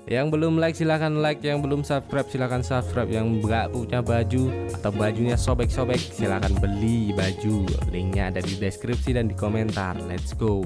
Yang belum like silahkan like, yang belum subscribe silahkan subscribe, yang nggak punya baju atau bajunya sobek-sobek silahkan beli baju. Linknya ada di deskripsi dan di komentar. Let's go.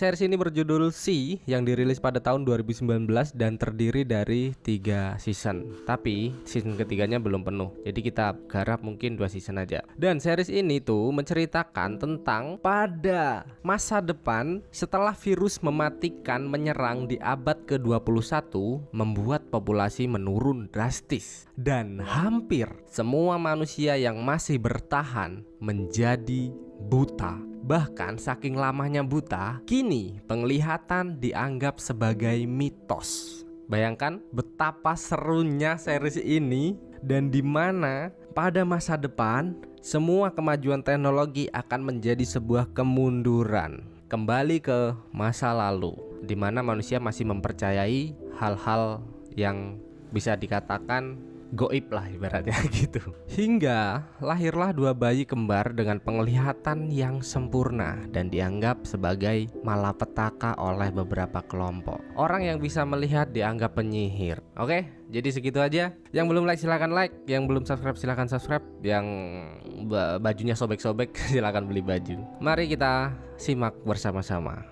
Series ini berjudul C yang dirilis pada tahun 2019 dan terdiri dari 3 season. Tapi season ketiganya belum penuh, jadi kita garap mungkin 2 season aja. Dan series ini tuh menceritakan tentang pada masa depan setelah virus mematikan menyerang di abad ke-21 membuat populasi menurun drastis. Dan hampir semua manusia yang masih bertahan menjadi buta. Bahkan saking lamanya buta, kini penglihatan dianggap sebagai mitos. Bayangkan betapa serunya series ini, dan di mana pada masa depan semua kemajuan teknologi akan menjadi sebuah kemunduran. Kembali ke masa lalu, di mana manusia masih mempercayai hal-hal yang bisa dikatakan goib lah ibaratnya gitu. Hingga lahirlah 2 bayi kembar dengan penglihatan yang sempurna dan dianggap sebagai malapetaka oleh beberapa kelompok. Orang yang bisa melihat dianggap penyihir. Oke, jadi segitu aja. Yang belum like silahkan like, yang belum subscribe silahkan subscribe, yang bajunya sobek-sobek silahkan beli baju. Mari kita simak bersama-sama.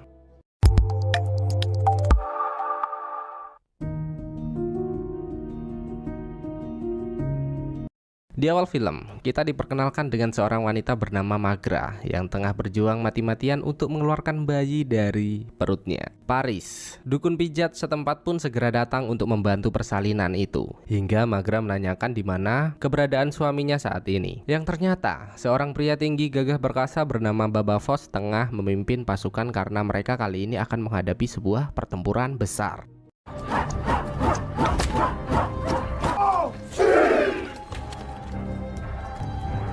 Di awal film, kita diperkenalkan dengan seorang wanita bernama Magra yang tengah berjuang mati-matian untuk mengeluarkan bayi dari perutnya. Paris, dukun pijat setempat pun segera datang untuk membantu persalinan itu. Hingga Magra menanyakan di mana keberadaan suaminya saat ini. Yang ternyata, seorang pria tinggi gagah perkasa bernama Baba Voss tengah memimpin pasukan karena mereka kali ini akan menghadapi sebuah pertempuran besar.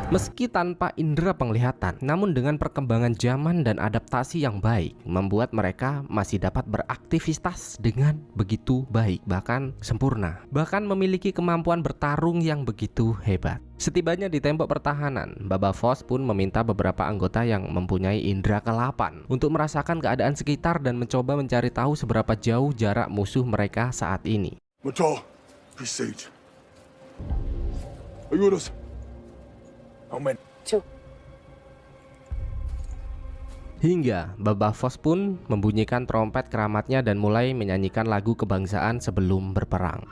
Meski tanpa indera penglihatan, namun dengan perkembangan zaman dan adaptasi yang baik, membuat mereka masih dapat beraktivitas dengan begitu baik, bahkan sempurna. Bahkan memiliki kemampuan bertarung yang begitu hebat. Setibanya di tembok pertahanan, Baba Voss pun meminta beberapa anggota yang mempunyai indera ke-8 untuk merasakan keadaan sekitar dan mencoba mencari tahu seberapa jauh jarak musuh mereka saat ini. Matar, presage. Ayudos. Amen. Hingga Baba Voss pun membunyikan trompet keramatnya dan mulai menyanyikan lagu kebangsaan sebelum berperang.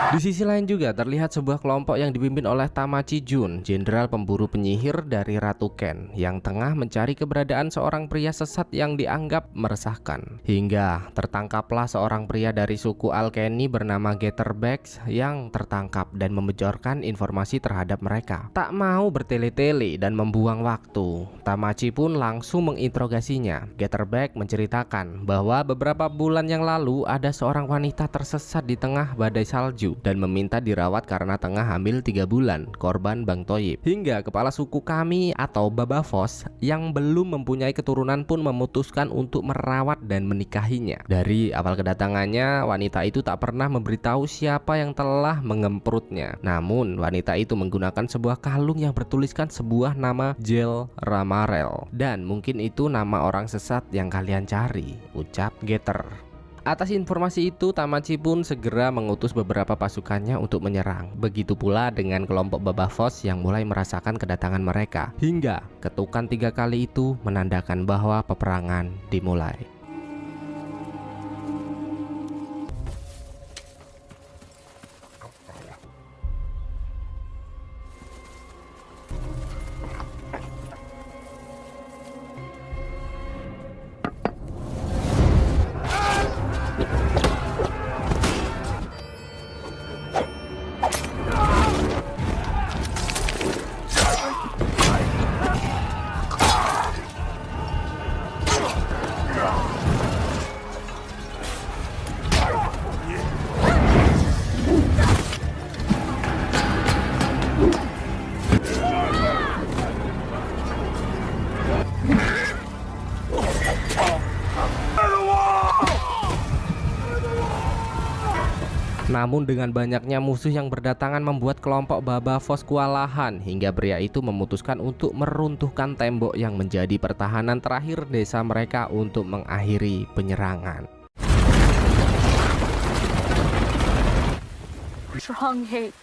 Di sisi lain juga terlihat sebuah kelompok yang dipimpin oleh Tamachi Jun, jenderal pemburu penyihir dari Ratu Ken, yang tengah mencari keberadaan seorang pria sesat yang dianggap meresahkan. Hingga tertangkaplah seorang pria dari suku Alkeni bernama Getterbex yang tertangkap dan membocorkan informasi terhadap mereka. Tak mau bertele-tele dan membuang waktu, Tamachi pun langsung menginterogasinya. Getterbex menceritakan bahwa beberapa bulan yang lalu ada seorang wanita tersesat di tengah badai salju dan meminta dirawat karena tengah hamil 3 bulan, korban Bang Toyib. Hingga kepala suku kami atau Baba Voss yang belum mempunyai keturunan pun memutuskan untuk merawat dan menikahinya. Dari awal kedatangannya, wanita itu tak pernah memberitahu siapa yang telah mengemprutnya. Namun wanita itu menggunakan sebuah kalung yang bertuliskan sebuah nama Jel Ramarel, dan mungkin itu nama orang sesat yang kalian cari, ucap Getter. Atas informasi itu, Tamachi pun segera mengutus beberapa pasukannya untuk menyerang. Begitu pula dengan kelompok Baba Voss yang mulai merasakan kedatangan mereka. Hingga ketukan 3 kali itu menandakan bahwa peperangan dimulai. Namun dengan banyaknya musuh yang berdatangan membuat kelompok Baba Voss kewalahan hingga pria itu memutuskan untuk meruntuhkan tembok yang menjadi pertahanan terakhir desa mereka untuk mengakhiri penyerangan. Strong hate.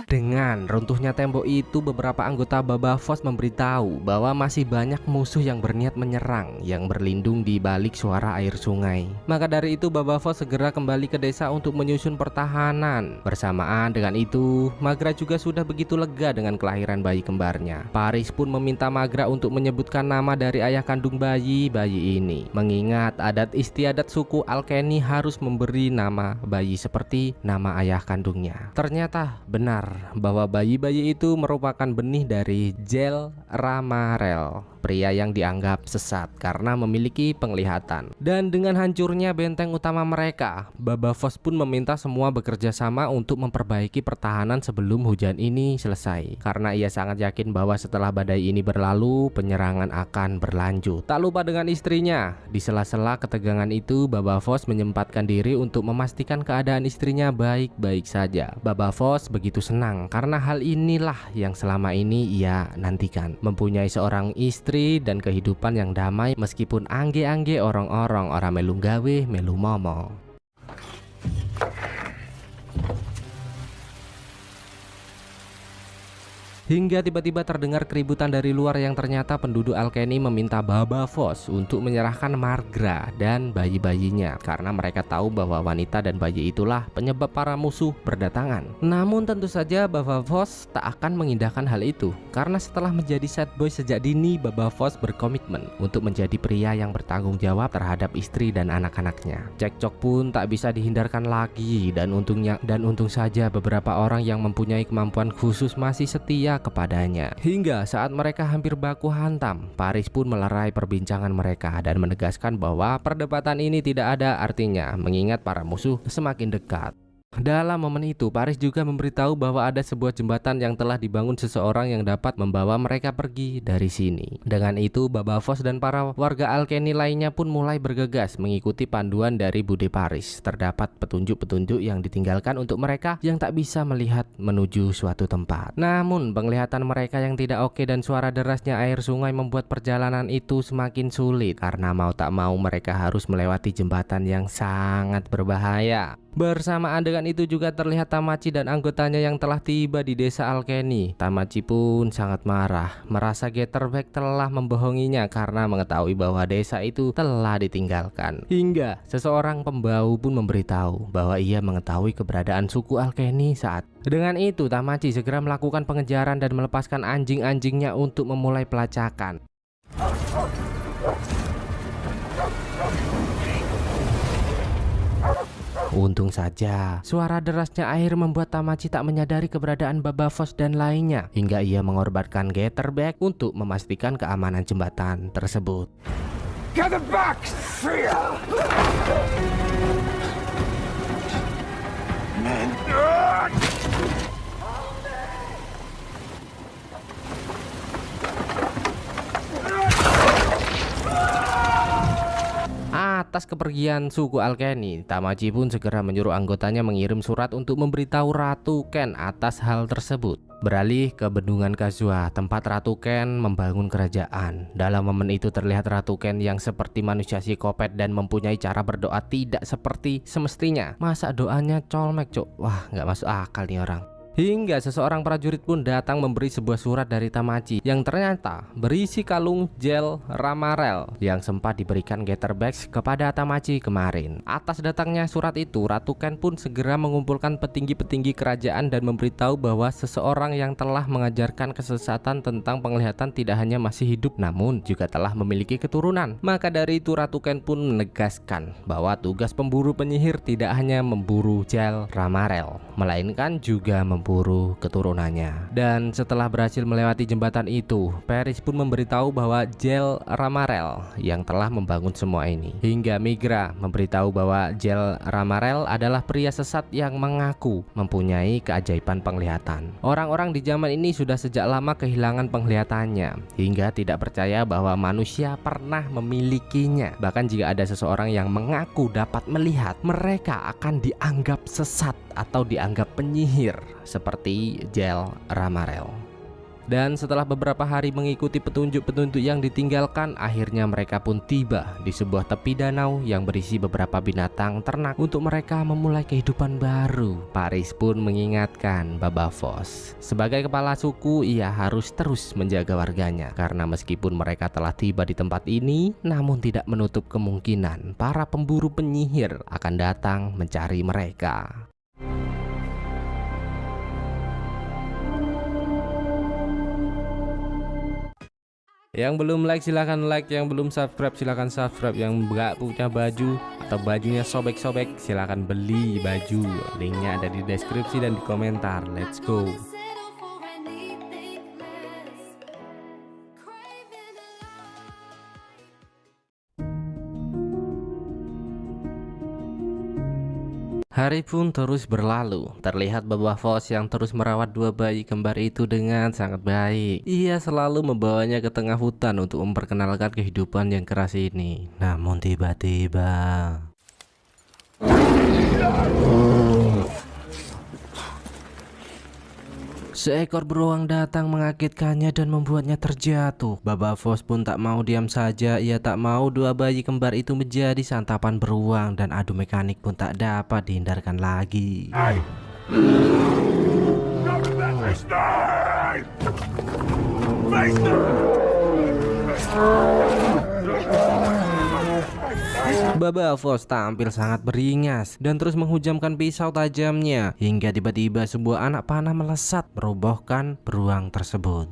Dengan runtuhnya tembok itu, beberapa anggota Baba Voss memberitahu bahwa masih banyak musuh yang berniat menyerang yang berlindung di balik suara air sungai. Maka dari itu Baba Voss segera kembali ke desa untuk menyusun pertahanan. Bersamaan dengan itu, Magra juga sudah begitu lega dengan kelahiran bayi kembarnya. Paris pun meminta Magra untuk menyebutkan nama dari ayah kandung bayi ini. Mengingat adat istiadat suku Alkeni harus memberi nama bayi seperti nama ayah kandungnya. Ternyata benar bahwa bayi-bayi itu merupakan benih dari Jel Ramarel, pria yang dianggap sesat karena memiliki penglihatan. Dan dengan hancurnya benteng utama mereka, Baba Voss pun meminta semua bekerja sama untuk memperbaiki pertahanan sebelum hujan ini selesai, karena ia sangat yakin bahwa setelah badai ini berlalu, penyerangan akan berlanjut. Tak lupa dengan istrinya. Di sela-sela ketegangan itu, Baba Voss menyempatkan diri untuk memastikan keadaan istrinya baik-baik saja. Baba Voss begitu senang karena hal inilah yang selama ini ia nantikan, mempunyai seorang istri dan kehidupan yang damai meskipun angge-angge orang-orang melu gawe melu momo. Hingga tiba-tiba terdengar keributan dari luar yang ternyata penduduk Alkeni meminta Baba Voss untuk menyerahkan Magra dan bayi-bayinya karena mereka tahu bahwa wanita dan bayi itulah penyebab para musuh berdatangan. Namun tentu saja Baba Voss tak akan mengindahkan hal itu karena setelah menjadi sad boy sejak dini, Baba Voss berkomitmen untuk menjadi pria yang bertanggung jawab terhadap istri dan anak-anaknya. Cekcok pun tak bisa dihindarkan lagi dan untung saja beberapa orang yang mempunyai kemampuan khusus masih setia kepadanya. Hingga saat mereka hampir baku hantam, Paris pun melerai perbincangan mereka dan menegaskan bahwa perdebatan ini tidak ada artinya mengingat para musuh semakin dekat. Dalam momen itu, Paris juga memberitahu bahwa ada sebuah jembatan yang telah dibangun seseorang yang dapat membawa mereka pergi dari sini. Dengan itu, Baba Voss dan para warga Alkeni lainnya pun mulai bergegas mengikuti panduan dari Bude Paris. Terdapat petunjuk-petunjuk yang ditinggalkan untuk mereka yang tak bisa melihat menuju suatu tempat. Namun, penglihatan mereka yang tidak oke dan suara derasnya air sungai membuat perjalanan itu semakin sulit karena mau tak mau mereka harus melewati jembatan yang sangat berbahaya. Bersamaan dengan itu juga terlihat Tamachi dan anggotanya yang telah tiba di desa Alkeni. Tamachi pun sangat marah, merasa Getterbeck telah membohonginya karena mengetahui bahwa desa itu telah ditinggalkan. Hingga seseorang pembau pun memberitahu bahwa ia mengetahui keberadaan suku Alkeni saat. Dengan itu Tamachi segera melakukan pengejaran dan melepaskan anjing-anjingnya untuk memulai pelacakan. Untung saja, suara derasnya air membuat Tamachi tak menyadari keberadaan Baba Voss dan lainnya, hingga ia mengorbankan Getterbeck untuk memastikan keamanan jembatan tersebut. Gather back, Fear! Men. Atas kepergian suku Alkeni, Tamachi pun segera menyuruh anggotanya mengirim surat untuk memberitahu Ratu Ken atas hal tersebut. Beralih ke Bendungan Kazua, tempat Ratu Ken membangun kerajaan. Dalam momen itu terlihat Ratu Ken yang seperti manusia psikopat dan mempunyai cara berdoa tidak seperti semestinya. Masa doanya colmek, cuk? Wah, nggak masuk akal nih orang. Hingga seseorang prajurit pun datang memberi sebuah surat dari Tamachi yang ternyata berisi kalung Jel Ramarel yang sempat diberikan Getterbeck kepada Tamachi kemarin. Atas datangnya surat itu, Ratu Ken pun segera mengumpulkan petinggi-petinggi kerajaan dan memberitahu bahwa seseorang yang telah mengajarkan kesesatan tentang penglihatan tidak hanya masih hidup namun juga telah memiliki keturunan. Maka dari itu Ratu Ken pun menegaskan bahwa tugas pemburu penyihir tidak hanya memburu Jel Ramarel, melainkan juga mempunyai memburu keturunannya. Dan setelah berhasil melewati jembatan itu, Paris pun memberitahu bahwa Jel Ramarel yang telah membangun semua ini. Hingga Migra memberitahu bahwa Jel Ramarel adalah pria sesat yang mengaku mempunyai keajaiban penglihatan. Orang-orang di zaman ini sudah sejak lama kehilangan penglihatannya hingga tidak percaya bahwa manusia pernah memilikinya. Bahkan jika ada seseorang yang mengaku dapat melihat, mereka akan dianggap sesat atau dianggap penyihir seperti Jel Ramarel. Dan setelah beberapa hari mengikuti petunjuk-petunjuk yang ditinggalkan, akhirnya mereka pun tiba di sebuah tepi danau yang berisi beberapa binatang ternak untuk mereka memulai kehidupan baru. Paris pun mengingatkan Baba Voss, sebagai kepala suku ia harus terus menjaga warganya, karena meskipun mereka telah tiba di tempat ini, namun tidak menutup kemungkinan para pemburu penyihir akan datang mencari mereka. Yang belum like silahkan like, yang belum subscribe silahkan subscribe, yang nggak punya baju atau bajunya sobek-sobek silahkan beli baju, linknya ada di deskripsi dan di komentar. Let's go. Hari pun terus berlalu. Terlihat Baba Voss yang terus merawat dua bayi kembar itu dengan sangat baik. Ia selalu membawanya ke tengah hutan untuk memperkenalkan kehidupan yang keras ini. Namun tiba-tiba seekor beruang datang mengagetkannya dan membuatnya terjatuh. Baba Voss pun tak mau diam saja. Ia tak mau dua bayi kembar itu menjadi santapan beruang, dan adu mekanik pun tak dapat dihindarkan lagi. Baba Voss tampil sangat beringas dan terus menghujamkan pisau tajamnya hingga tiba-tiba sebuah anak panah melesat merobohkan beruang tersebut.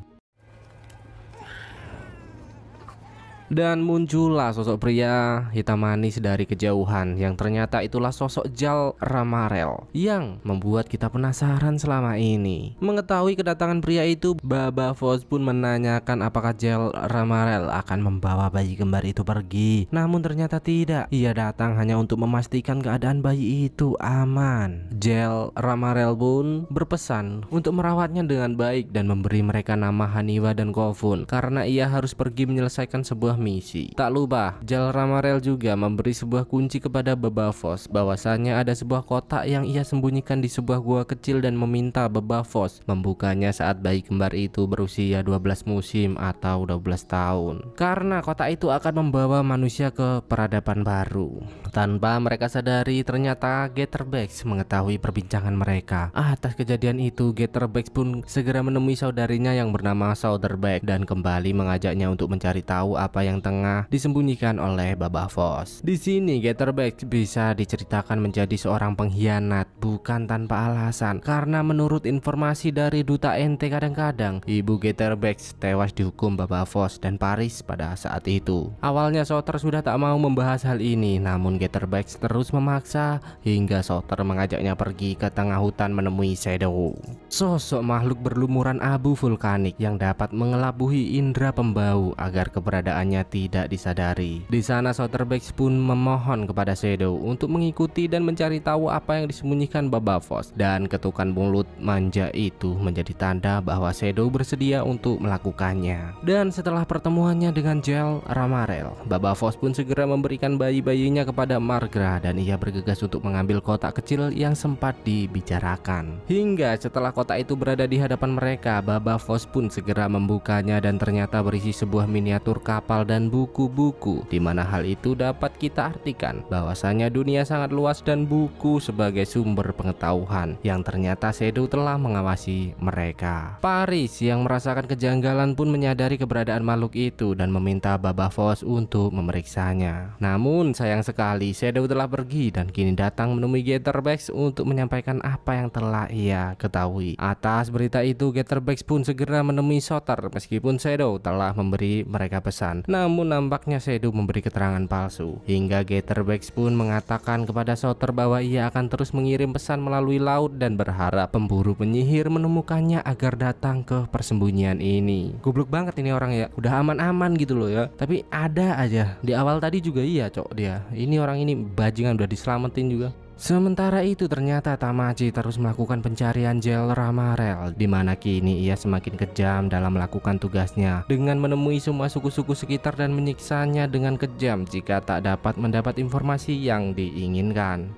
Dan muncullah sosok pria hitam manis dari kejauhan yang ternyata itulah sosok Jel Ramarel yang membuat kita penasaran selama ini. Mengetahui kedatangan pria itu, Baba Voss pun menanyakan apakah Jel Ramarel akan membawa bayi kembar itu pergi. Namun ternyata tidak. Ia datang hanya untuk memastikan keadaan bayi itu aman. Jel Ramarel pun berpesan untuk merawatnya dengan baik dan memberi mereka nama Haniwa dan Kofun karena ia harus pergi menyelesaikan sebuah misi. Tak lupa, Jel Ramarel juga memberi sebuah kunci kepada Baba Voss bahwasannya ada sebuah kotak yang ia sembunyikan di sebuah gua kecil dan meminta Baba Voss membukanya saat bayi kembar itu berusia 12 musim atau 12 tahun. Karena kotak itu akan membawa manusia ke peradaban baru. Tanpa mereka sadari, ternyata Getterbex mengetahui perbincangan mereka. Atas kejadian itu, Getterbex pun segera menemui saudarinya yang bernama Southerbeck dan kembali mengajaknya untuk mencari tahu apa yang tengah disembunyikan oleh Baba Voss. Di sini Getterbex bisa diceritakan menjadi seorang pengkhianat bukan tanpa alasan, karena menurut informasi dari Duta NT kadang-kadang ibu Getterbex tewas dihukum Baba Voss dan Paris pada saat itu. Awalnya Souter sudah tak mau membahas hal ini, namun Getterbex terus memaksa hingga Souter mengajaknya pergi ke tengah hutan menemui Shadow, sosok makhluk berlumuran abu vulkanik yang dapat mengelabuhi indera pembau agar keberadaannya tidak disadari. Di sana Southerbeck pun memohon kepada Shadow untuk mengikuti dan mencari tahu apa yang disembunyikan Baba Voss, dan ketukan mulut manja itu menjadi tanda bahwa Shadow bersedia untuk melakukannya. Dan setelah pertemuannya dengan Jel Ramarel, Baba Voss pun segera memberikan bayi-bayinya kepada Margra dan ia bergegas untuk mengambil kotak kecil yang sempat dibicarakan. Hingga setelah kotak itu berada di hadapan mereka, Baba Voss pun segera membukanya dan ternyata berisi sebuah miniatur kapal dan buku-buku, di mana hal itu dapat kita artikan bahwasanya dunia sangat luas dan buku sebagai sumber pengetahuan yang ternyata Shadow telah mengawasi mereka. Paris yang merasakan kejanggalan pun menyadari keberadaan makhluk itu dan meminta Baba Voss untuk memeriksanya. Namun sayang sekali Shadow telah pergi dan kini datang menemui Getterbex untuk menyampaikan apa yang telah ia ketahui. Atas berita itu Getterbex pun segera menemui Souter meskipun Shadow telah memberi mereka pesan. Namun nampaknya Shadow memberi keterangan palsu, hingga Gatherbacks pun mengatakan kepada Souter bahwa ia akan terus mengirim pesan melalui laut dan berharap pemburu penyihir menemukannya agar datang ke persembunyian ini. Goblok banget ini orang ya, udah aman-aman gitu loh ya, tapi ada aja di awal tadi juga iya cok dia. Ini orang ini bajingan udah diselamatin juga. Sementara itu ternyata Tamaji terus melakukan pencarian Jel Ramarel, di mana kini ia semakin kejam dalam melakukan tugasnya dengan menemui semua suku-suku sekitar dan menyiksanya dengan kejam jika tak dapat mendapat informasi yang diinginkan.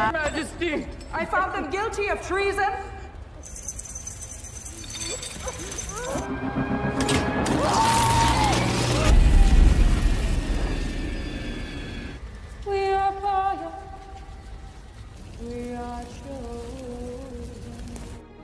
Majesty, I found them guilty of treason. We are royal. We are chosen.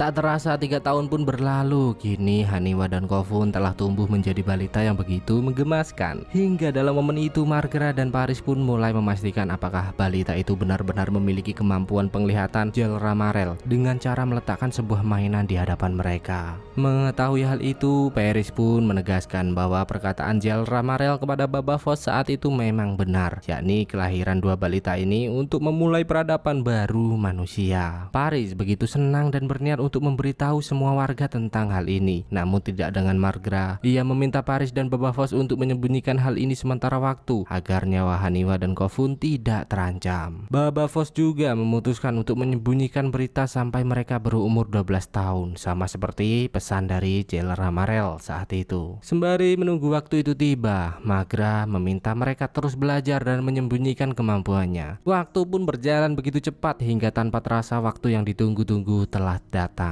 Tak terasa 3 tahun pun berlalu. Kini Haniwa dan Kofun telah tumbuh menjadi balita yang begitu menggemaskan. Hingga dalam momen itu Margra dan Paris pun mulai memastikan apakah balita itu benar-benar memiliki kemampuan penglihatan Jel Ramarel dengan cara meletakkan sebuah mainan di hadapan mereka. Mengetahui hal itu, Paris pun menegaskan bahwa perkataan Jel Ramarel kepada Baba Voss saat itu memang benar, yakni kelahiran dua balita ini untuk memulai peradaban baru manusia. Paris begitu senang dan berniat untuk memberitahu semua warga tentang hal ini, namun tidak dengan Margra. Ia meminta Paris dan Baba Voss untuk menyembunyikan hal ini sementara waktu agar nyawa Haniwa dan Kofun tidak terancam. Baba Voss juga memutuskan untuk menyembunyikan berita sampai mereka berumur 12 tahun, sama seperti pesan dari Jel Ramarel saat itu. Sembari menunggu waktu itu tiba, Margra meminta mereka terus belajar dan menyembunyikan kemampuannya. Waktu pun berjalan begitu cepat hingga tanpa terasa waktu yang ditunggu-tunggu telah datang.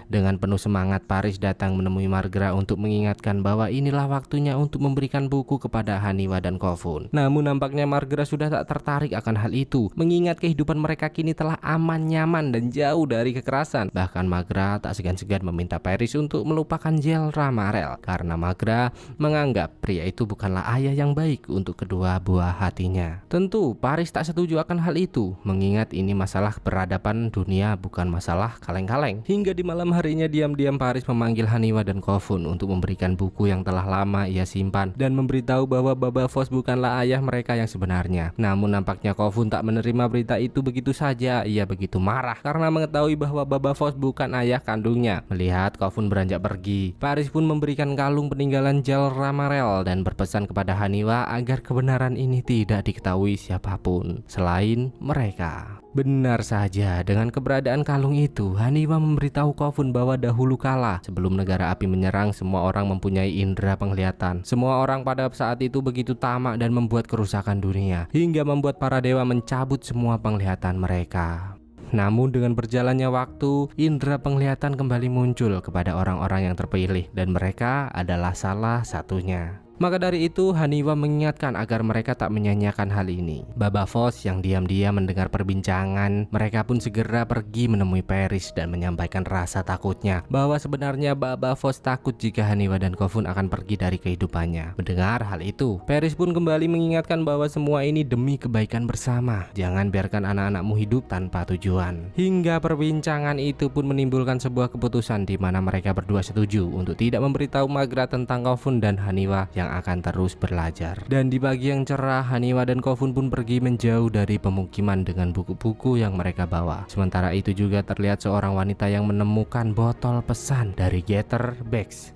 Dengan penuh semangat, Paris datang menemui Margra untuk mengingatkan bahwa inilah waktunya untuk memberikan buku kepada Haniwa dan Kofun. Namun nampaknya Margra sudah tak tertarik akan hal itu, mengingat kehidupan mereka kini telah aman, nyaman, dan jauh dari kekerasan. Bahkan Margra tak segan-segan meminta Paris untuk melupakan Jel Ramarel, karena Margra menganggap pria itu bukanlah ayah yang baik untuk kedua buah hatinya. Tentu Paris tak setuju akan hal itu, mengingat ini masalah peradaban dunia, bukan masalah kaleng-kaleng. Hingga di malam harinya diam-diam Paris memanggil Haniwa dan Kofun untuk memberikan buku yang telah lama ia simpan dan memberitahu bahwa Baba Voss bukanlah ayah mereka yang sebenarnya. Namun nampaknya Kofun tak menerima berita itu begitu saja. Ia begitu marah karena mengetahui bahwa Baba Voss bukan ayah kandungnya. Melihat Kofun beranjak pergi, Paris pun memberikan kalung peninggalan Jel Ramarel dan berpesan kepada Haniwa agar kebenaran ini tidak diketahui siapapun selain mereka. Benar saja, dengan keberadaan kalung itu, Haniwa memberitahu Kofun bahwa dahulu kala, sebelum negara api menyerang, semua orang mempunyai indera penglihatan. Semua orang pada saat itu begitu tamak dan membuat kerusakan dunia, hingga membuat para dewa mencabut semua penglihatan mereka. Namun dengan berjalannya waktu, indera penglihatan kembali muncul kepada orang-orang yang terpilih, dan mereka adalah salah satunya. Maka dari itu Haniwa mengingatkan agar mereka tak menyanyiakan hal ini. Baba Voss yang diam-diam mendengar perbincangan, mereka pun segera pergi menemui Paris dan menyampaikan rasa takutnya bahwa sebenarnya Baba Voss takut jika Haniwa dan Kofun akan pergi dari kehidupannya. Mendengar hal itu, Paris pun kembali mengingatkan bahwa semua ini demi kebaikan bersama. Jangan biarkan anak-anakmu hidup tanpa tujuan. Hingga perbincangan itu pun menimbulkan sebuah keputusan di mana mereka berdua setuju untuk tidak memberitahu Margra tentang Kofun dan Haniwa yang akan terus belajar. Dan di pagi yang cerah, Haniwa dan Kofun pun pergi menjauh dari pemukiman dengan buku-buku yang mereka bawa. Sementara itu juga terlihat seorang wanita yang menemukan botol pesan dari Gatherbacks.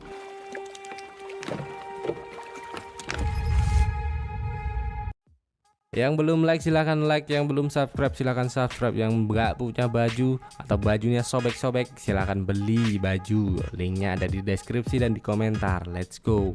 Yang belum like silahkan like, yang belum subscribe silahkan subscribe, yang nggak punya baju atau bajunya sobek-sobek silahkan beli baju. Linknya ada di deskripsi dan di komentar. Let's go.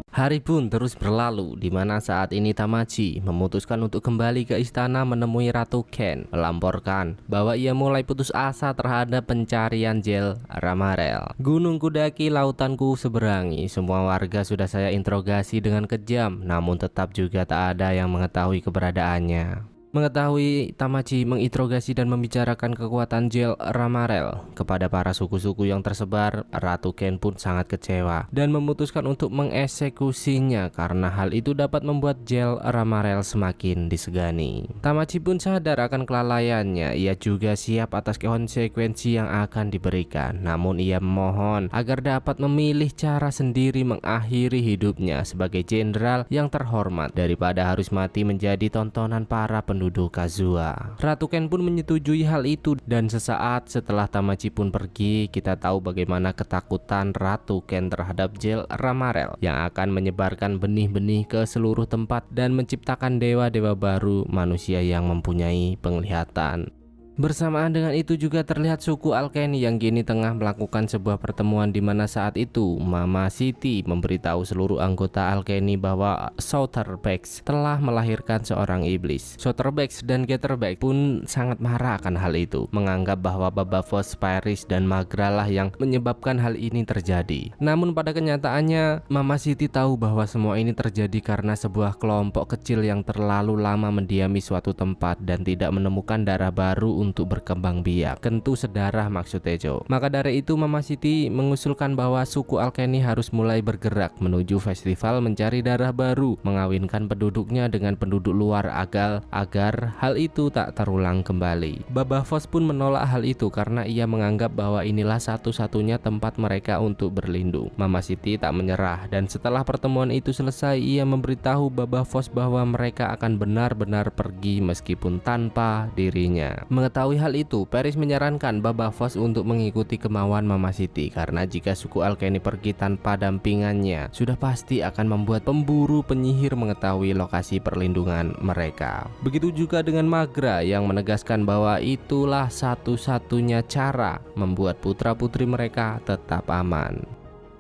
Hari pun terus berlalu, di mana saat ini Tamaji memutuskan untuk kembali ke istana menemui Ratu Ken, melamporkan bahwa ia mulai putus asa terhadap pencarian Jel Ramarel. Gunung kudaki, lautanku seberangi, semua warga sudah saya interogasi dengan kejam, namun tetap juga tak ada yang mengetahui keberadaannya. Mengetahui Tamachi menginterogasi dan membicarakan kekuatan Gel Ramarel kepada para suku-suku yang tersebar, Ratu Ken pun sangat kecewa dan memutuskan untuk mengeksekusinya karena hal itu dapat membuat Gel Ramarel semakin disegani. Tamachi pun sadar akan kelalaiannya, ia juga siap atas konsekuensi yang akan diberikan. Namun ia memohon agar dapat memilih cara sendiri mengakhiri hidupnya sebagai jenderal yang terhormat daripada harus mati menjadi tontonan para penduduk Kazuha. Ratu Ken pun menyetujui hal itu dan sesaat setelah Tamachi pun pergi, kita tahu bagaimana ketakutan Ratu Ken terhadap Gel Ramarel yang akan menyebarkan benih-benih ke seluruh tempat dan menciptakan dewa-dewa baru manusia yang mempunyai penglihatan. Bersamaan dengan itu juga terlihat suku Alkeni yang kini tengah melakukan sebuah pertemuan di mana saat itu Mama Siti memberitahu seluruh anggota Alkeni bahwa Southerbex telah melahirkan seorang iblis. Southerbex dan Getterbex pun sangat marah akan hal itu, menganggap bahwa Babavos, Paris dan Magra lah yang menyebabkan hal ini terjadi. Namun pada kenyataannya Mama Siti tahu bahwa semua ini terjadi karena sebuah kelompok kecil yang terlalu lama mendiami suatu tempat dan tidak menemukan darah baru untuk berkembang biak. Kentu sedarah maksud Tejo. Maka dari itu Mama Siti mengusulkan bahwa suku Alkeni harus mulai bergerak menuju festival mencari darah baru, mengawinkan penduduknya dengan penduduk luar agar hal itu tak terulang kembali. Babavos pun menolak hal itu karena ia menganggap bahwa inilah satu-satunya tempat mereka untuk berlindung. Mama Siti tak menyerah dan setelah pertemuan itu selesai, ia memberitahu Babavos bahwa mereka akan benar-benar pergi meskipun tanpa dirinya. Mengetahui hal itu, Paris menyarankan Babavos untuk mengikuti kemauan Mama Siti karena jika suku Alkeni pergi tanpa dampingannya, sudah pasti akan membuat pemburu penyihir mengetahui lokasi perlindungan mereka. Begitu juga dengan Magra yang menegaskan bahwa itulah satu-satunya cara membuat putra-putri mereka tetap aman.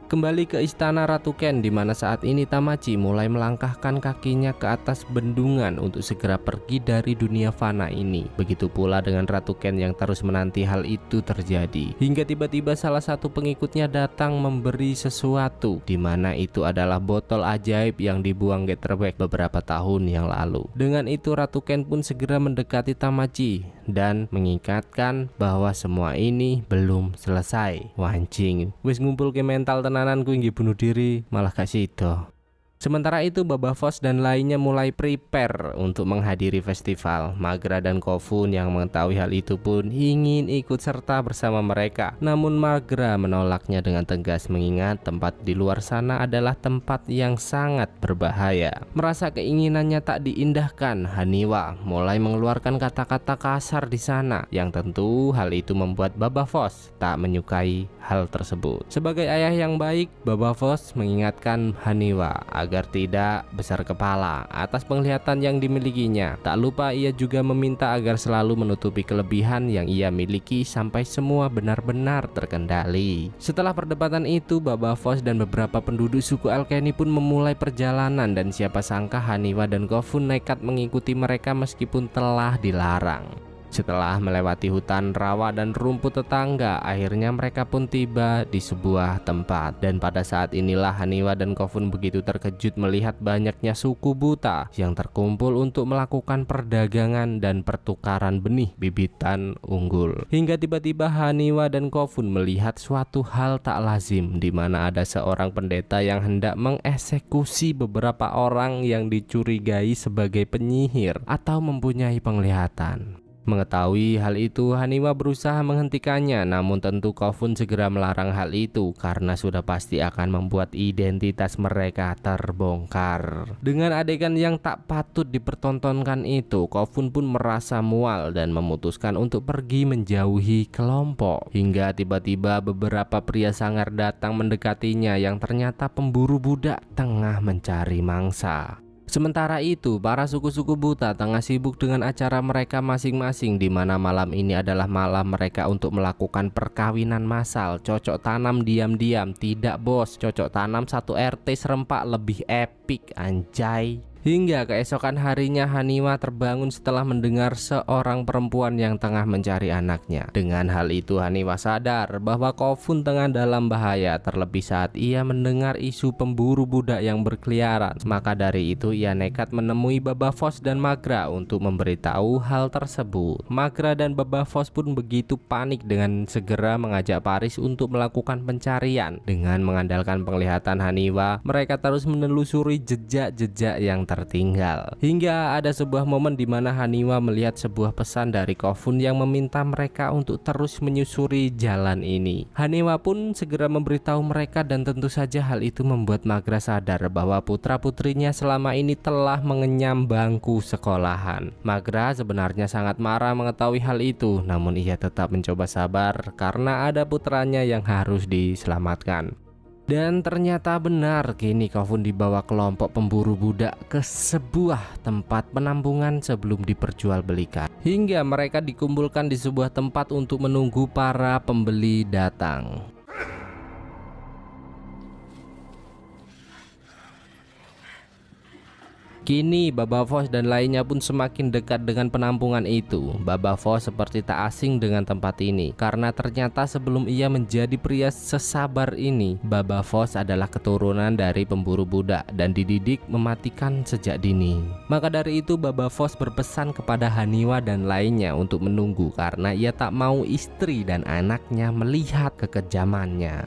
Kembali ke istana Ratu Ken di mana saat ini Tamachi mulai melangkahkan kakinya ke atas bendungan untuk segera pergi dari dunia fana ini. Begitu pula dengan Ratu Ken yang terus menanti hal itu terjadi. Hingga tiba-tiba salah satu pengikutnya datang memberi sesuatu, di mana itu adalah botol ajaib yang dibuang Getterbeck beberapa tahun yang lalu. Dengan itu Ratu Ken pun segera mendekati Tamachi dan mengingatkan bahwa semua ini belum selesai. Wancing, wis ngumpul ke mental tenanan ku inggih bunuh diri malah gak sido. Sementara itu Babavos dan lainnya mulai prepare untuk menghadiri festival. Magra dan Kofun yang mengetahui hal itu pun ingin ikut serta bersama mereka. Namun Magra menolaknya dengan tegas mengingat tempat di luar sana adalah tempat yang sangat berbahaya. Merasa keinginannya tak diindahkan, Haniwa mulai mengeluarkan kata-kata kasar di sana yang tentu hal itu membuat Babavos tak menyukai hal tersebut. Sebagai ayah yang baik, Babavos mengingatkan Haniwa agar tidak besar kepala atas penglihatan yang dimilikinya. Tak lupa ia juga meminta agar selalu menutupi kelebihan yang ia miliki sampai semua benar-benar terkendali. Setelah perdebatan itu, Babavos dan beberapa penduduk suku Alkeni pun memulai perjalanan dan siapa sangka Haniwa dan Kofun nekat mengikuti mereka meskipun telah dilarang. Setelah melewati hutan rawa dan rumput tetangga, akhirnya mereka pun tiba di sebuah tempat. Dan pada saat inilah Haniwa dan Kofun begitu terkejut melihat banyaknya suku buta yang terkumpul untuk melakukan perdagangan dan pertukaran benih bibitan unggul. Hingga tiba-tiba Haniwa dan Kofun melihat suatu hal tak lazim, di mana ada seorang pendeta yang hendak mengeksekusi beberapa orang yang dicurigai sebagai penyihir atau mempunyai penglihatan. Mengetahui hal itu, Haniwa berusaha menghentikannya, namun tentu Kofun segera melarang hal itu karena sudah pasti akan membuat identitas mereka terbongkar. Dengan adegan yang tak patut dipertontonkan itu, Kofun pun merasa mual dan memutuskan untuk pergi menjauhi kelompok. Hingga tiba-tiba beberapa pria sangar datang mendekatinya yang ternyata pemburu budak tengah mencari mangsa. Sementara itu, para suku-suku buta tengah sibuk dengan acara mereka masing-masing, di mana malam ini adalah malam mereka untuk melakukan perkawinan massal. Cocok tanam diam-diam, tidak bos. Cocok tanam 1 RT serempak lebih epic anjay. Hingga keesokan harinya Haniwa terbangun setelah mendengar seorang perempuan yang tengah mencari anaknya. Dengan hal itu Haniwa sadar bahwa Kofun tengah dalam bahaya, terlebih saat ia mendengar isu pemburu budak yang berkeliaran. Maka dari itu ia nekat menemui Baba Voss dan Magra untuk memberitahu hal tersebut. Magra dan Baba Voss pun begitu panik dengan segera mengajak Paris untuk melakukan pencarian. Dengan mengandalkan penglihatan Haniwa, mereka terus menelusuri jejak-jejak yang tertinggal. Hingga ada sebuah momen di mana Haniwa melihat sebuah pesan dari Kofun yang meminta mereka untuk terus menyusuri jalan ini. Haniwa pun segera memberitahu mereka dan tentu saja hal itu membuat Magra sadar bahwa putra-putrinya selama ini telah mengenyam bangku sekolahan. Magra sebenarnya sangat marah mengetahui hal itu, namun ia tetap mencoba sabar karena ada putranya yang harus diselamatkan. Dan ternyata benar, kini Kofun dibawa kelompok pemburu budak ke sebuah tempat penampungan sebelum diperjualbelikan. Hingga mereka dikumpulkan di sebuah tempat untuk menunggu para pembeli datang. Kini Baba Voss dan lainnya pun semakin dekat dengan penampungan itu. Baba Voss seperti tak asing dengan tempat ini, karena ternyata sebelum ia menjadi pria sesabar ini, Baba Voss adalah keturunan dari pemburu budak dan dididik mematikan sejak dini. Maka dari itu Baba Voss berpesan kepada Haniwa dan lainnya untuk menunggu, karena ia tak mau istri dan anaknya melihat kekejamannya.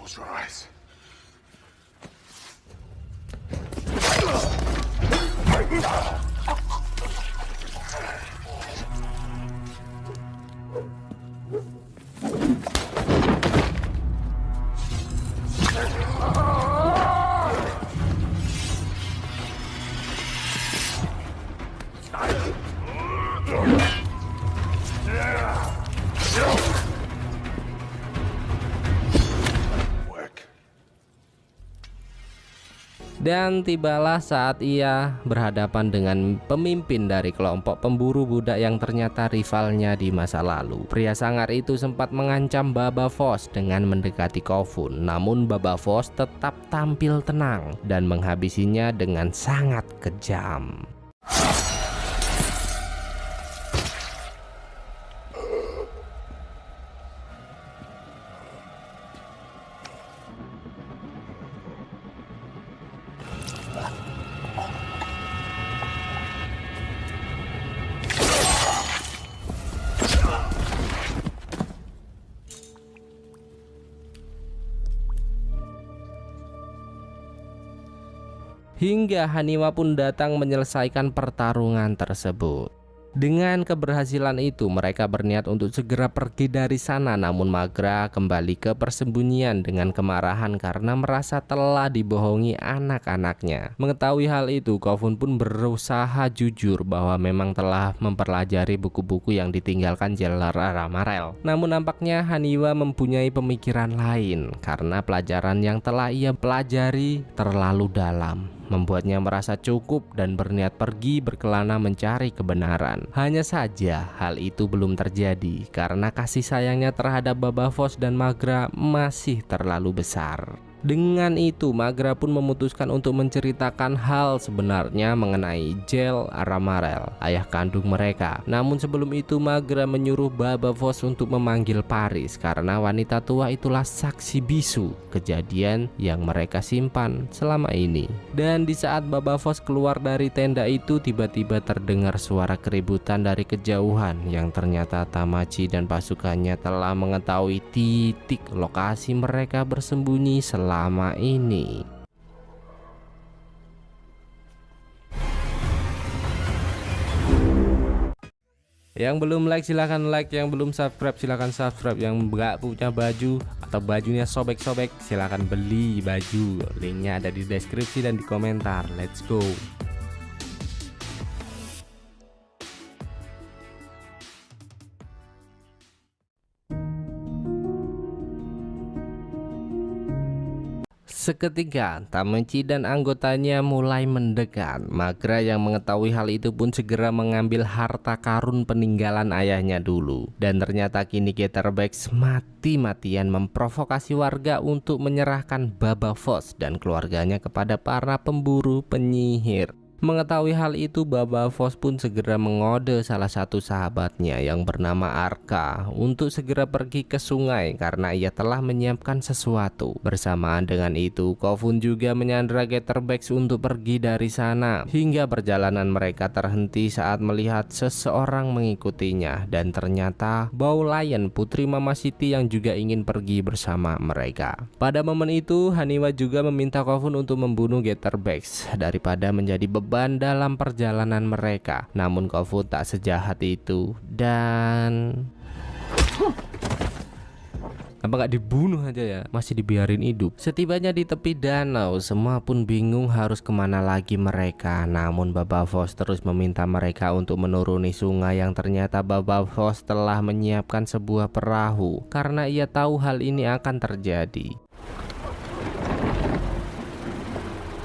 Close your eyes. Dan tibalah saat ia berhadapan dengan pemimpin dari kelompok pemburu budak yang ternyata rivalnya di masa lalu. Pria sangar itu sempat mengancam Baba Voss dengan mendekati Kofun, namun Baba Voss tetap tampil tenang dan menghabisinya dengan sangat kejam. Hingga Haniwa pun datang menyelesaikan pertarungan tersebut. Dengan keberhasilan itu mereka berniat untuk segera pergi dari sana, namun Magra kembali ke persembunyian dengan kemarahan karena merasa telah dibohongi anak-anaknya. Mengetahui hal itu, Kofun pun berusaha jujur bahwa memang telah mempelajari buku-buku yang ditinggalkan Jelar Aramarel. Namun nampaknya Haniwa mempunyai pemikiran lain karena pelajaran yang telah ia pelajari terlalu dalam, membuatnya merasa cukup dan berniat pergi berkelana mencari kebenaran. Hanya saja hal itu belum terjadi karena kasih sayangnya terhadap Baba Voss dan Magra masih terlalu besar. Dengan itu Magra pun memutuskan untuk menceritakan hal sebenarnya mengenai Jel Aramarel, ayah kandung mereka. Namun sebelum itu Magra menyuruh Baba Voss untuk memanggil Paris karena wanita tua itulah saksi bisu kejadian yang mereka simpan selama ini. Dan di saat Baba Voss keluar dari tenda itu, tiba-tiba terdengar suara keributan dari kejauhan yang ternyata Tamachi dan pasukannya telah mengetahui titik lokasi mereka bersembunyi selama ini. Yang belum like silahkan like, yang belum subscribe silahkan subscribe, yang nggak punya baju atau bajunya sobek-sobek silahkan beli baju, linknya ada di deskripsi dan di komentar. Let's go. Seketika Tamechi dan anggotanya mulai mendekat. Magra yang mengetahui hal itu pun segera mengambil harta karun peninggalan ayahnya dulu. Dan ternyata kini Getterbex mati-matian memprovokasi warga untuk menyerahkan Baba Voss dan keluarganya kepada para pemburu penyihir. Mengetahui hal itu, Baba Voss pun segera mengode salah satu sahabatnya yang bernama Arka untuk segera pergi ke sungai karena ia telah menyiapkan sesuatu. Bersamaan dengan itu, Kofun juga menyandra Getterbex untuk pergi dari sana. Hingga perjalanan mereka terhenti saat melihat seseorang mengikutinya, dan ternyata Baulayan, putri Mama Siti yang juga ingin pergi bersama mereka. Pada momen itu, Haniwa juga meminta Kofun untuk membunuh Getterbex daripada menjadi beban dalam perjalanan mereka. Namun Kofun tak sejahat itu dan apa nggak dibunuh aja ya, masih dibiarin hidup. Setibanya di tepi danau, semua pun bingung harus kemana lagi mereka. Namun Baba Voss terus meminta mereka untuk menuruni sungai yang ternyata Baba Voss telah menyiapkan sebuah perahu karena ia tahu hal ini akan terjadi.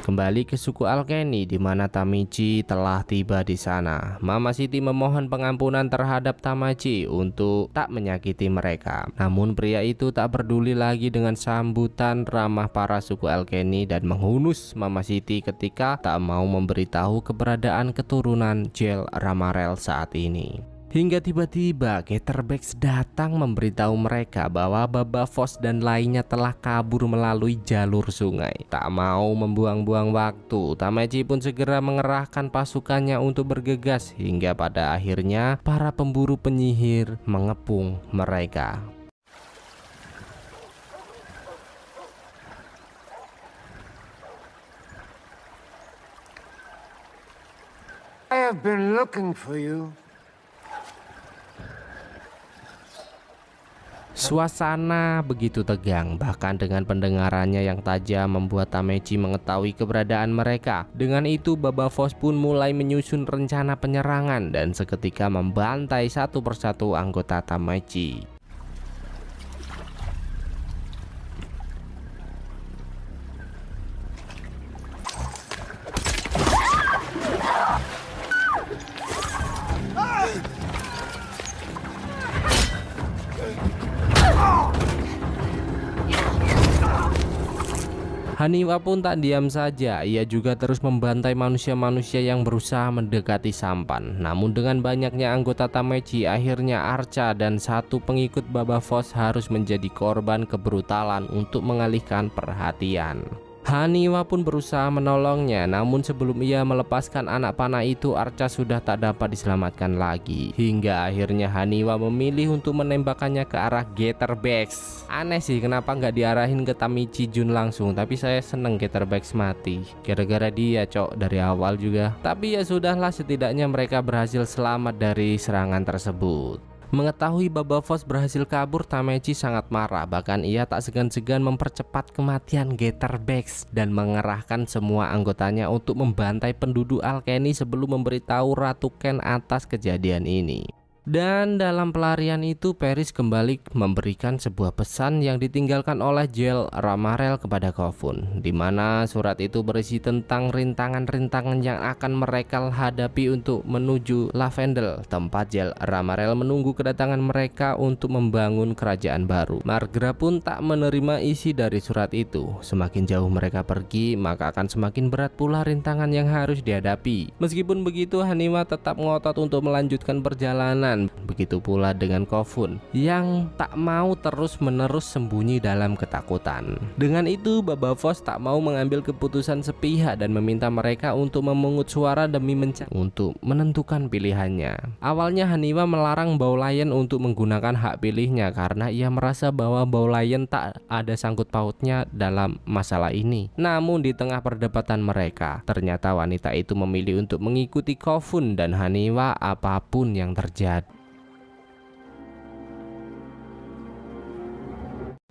Kembali ke suku Alkeni di mana Tamichi telah tiba di sana. Mama Siti memohon pengampunan terhadap Tamachi untuk tak menyakiti mereka. Namun pria itu tak peduli lagi dengan sambutan ramah para suku Alkeni dan menghunus Mama Siti ketika tak mau memberitahu keberadaan keturunan Jel Ramarel saat ini. Hingga tiba-tiba Getterbex datang memberitahu mereka bahwa Baba Voss dan lainnya telah kabur melalui jalur sungai. Tak mau membuang-buang waktu, Tamachi pun segera mengerahkan pasukannya untuk bergegas hingga pada akhirnya para pemburu penyihir mengepung mereka. I have been looking for you. Suasana begitu tegang, bahkan dengan pendengarannya yang tajam membuat Tamachi mengetahui keberadaan mereka. Dengan itu Baba Voss pun mulai menyusun rencana penyerangan dan seketika membantai satu persatu anggota Tamachi. Haniwa pun tak diam saja, ia juga terus membantai manusia-manusia yang berusaha mendekati sampan. Namun dengan banyaknya anggota Tamachi, akhirnya Arca dan satu pengikut Baba Voss harus menjadi korban kebrutalan untuk mengalihkan perhatian. Haniwa pun berusaha menolongnya, namun sebelum ia melepaskan anak panah itu, Arca sudah tak dapat diselamatkan lagi. Hingga akhirnya Haniwa memilih untuk menembakkannya ke arah Getterbex. Aneh sih kenapa nggak diarahin ke Tamichi Jun langsung, tapi saya seneng Getterbex mati. Gara-gara dia cok dari awal juga. Tapi ya sudahlah, setidaknya mereka berhasil selamat dari serangan tersebut. Mengetahui Baba Voss berhasil kabur, Tamachi sangat marah. Bahkan ia tak segan-segan mempercepat kematian Getterbex dan mengerahkan semua anggotanya untuk membantai penduduk Alkeni sebelum memberitahu Ratu Ken atas kejadian ini. Dan dalam pelarian itu Paris kembali memberikan sebuah pesan yang ditinggalkan oleh Jel Ramarel kepada Kofun, di mana surat itu berisi tentang rintangan-rintangan yang akan mereka hadapi untuk menuju Lavendel, tempat Jel Ramarel menunggu kedatangan mereka untuk membangun kerajaan baru. Margra pun tak menerima isi dari surat itu. Semakin jauh mereka pergi, maka akan semakin berat pula rintangan yang harus dihadapi. Meskipun begitu, Haniwa tetap ngotot untuk melanjutkan perjalanan. Begitu pula dengan Kofun yang tak mau terus-menerus sembunyi dalam ketakutan. Dengan itu Baba Voss tak mau mengambil keputusan sepihak dan meminta mereka untuk memungut suara demi untuk menentukan pilihannya. Awalnya Haniwa melarang Baulayan untuk menggunakan hak pilihnya karena ia merasa bahwa Baulayan tak ada sangkut pautnya dalam masalah ini. Namun di tengah perdebatan mereka, ternyata wanita itu memilih untuk mengikuti Kofun dan Haniwa apapun yang terjadi.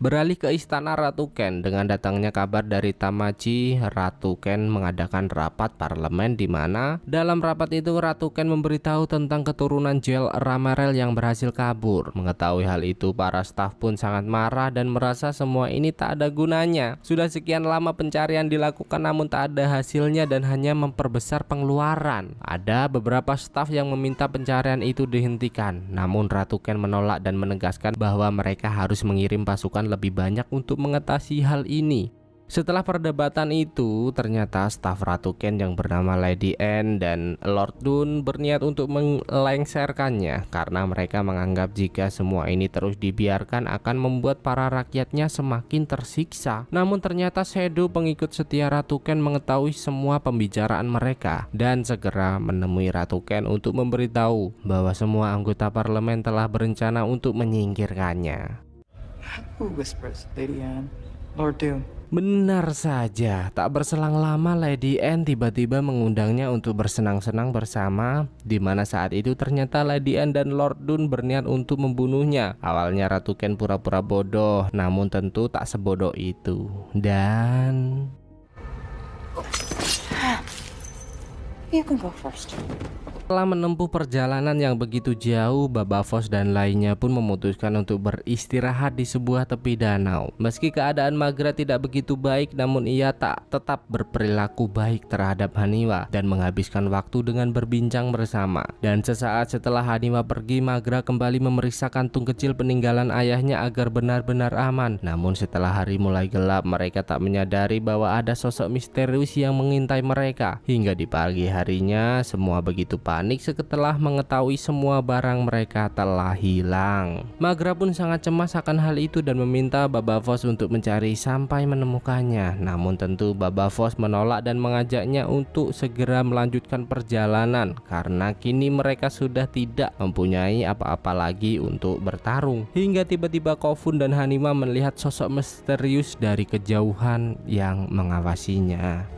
Beralih ke istana Ratu Ken, dengan datangnya kabar dari Tamaji, Ratu Ken mengadakan rapat parlemen di mana dalam rapat itu Ratu Ken memberitahu tentang keturunan Jewel Ramarel yang berhasil kabur. Mengetahui hal itu, para staf pun sangat marah dan merasa semua ini tak ada gunanya. Sudah sekian lama pencarian dilakukan namun tak ada hasilnya dan hanya memperbesar pengeluaran. Ada beberapa staf yang meminta pencarian itu dihentikan, namun Ratu Ken menolak dan menegaskan bahwa mereka harus mengirim pasukan lebih banyak untuk mengatasi hal ini. Setelah perdebatan itu, ternyata staf Ratu Ken yang bernama Lady Anne dan Lord Dun berniat untuk melengsarkannya karena mereka menganggap jika semua ini terus dibiarkan akan membuat para rakyatnya semakin tersiksa. Namun ternyata Shadow, pengikut setia Ratu Ken, mengetahui semua pembicaraan mereka dan segera menemui Ratu Ken untuk memberitahu bahwa semua anggota parlemen telah berencana untuk menyingkirkannya. Who whispers, Lady Anne? Lord Doom. Benar saja, tak berselang lama Lady Anne tiba-tiba mengundangnya untuk bersenang-senang bersama, di mana saat itu ternyata Lady Anne dan Lord Dun berniat untuk membunuhnya. Awalnya Ratu Ken pura-pura bodoh, namun tentu tak sebodoh itu. Dan You can go first. setelah menempuh perjalanan yang begitu jauh, Baba Voss dan lainnya pun memutuskan untuk beristirahat di sebuah tepi danau. Meski keadaan Maghra tidak begitu baik, namun ia tetap berperilaku baik terhadap Haniwa dan menghabiskan waktu dengan berbincang bersama. Dan sesaat setelah Haniwa pergi, Maghra kembali memeriksa kantung kecil peninggalan ayahnya agar benar-benar aman. Namun setelah hari mulai gelap, mereka tak menyadari bahwa ada sosok misterius yang mengintai mereka. Hingga di pagi harinya, semua begitu panik setelah mengetahui semua barang mereka telah hilang. Maghra pun sangat cemas akan hal itu dan meminta Baba Voss untuk mencari sampai menemukannya. Namun tentu Baba Voss menolak dan mengajaknya untuk segera melanjutkan perjalanan karena kini mereka sudah tidak mempunyai apa-apa lagi untuk bertarung. Hingga tiba-tiba Kofun dan Haniwa melihat sosok misterius dari kejauhan yang mengawasinya.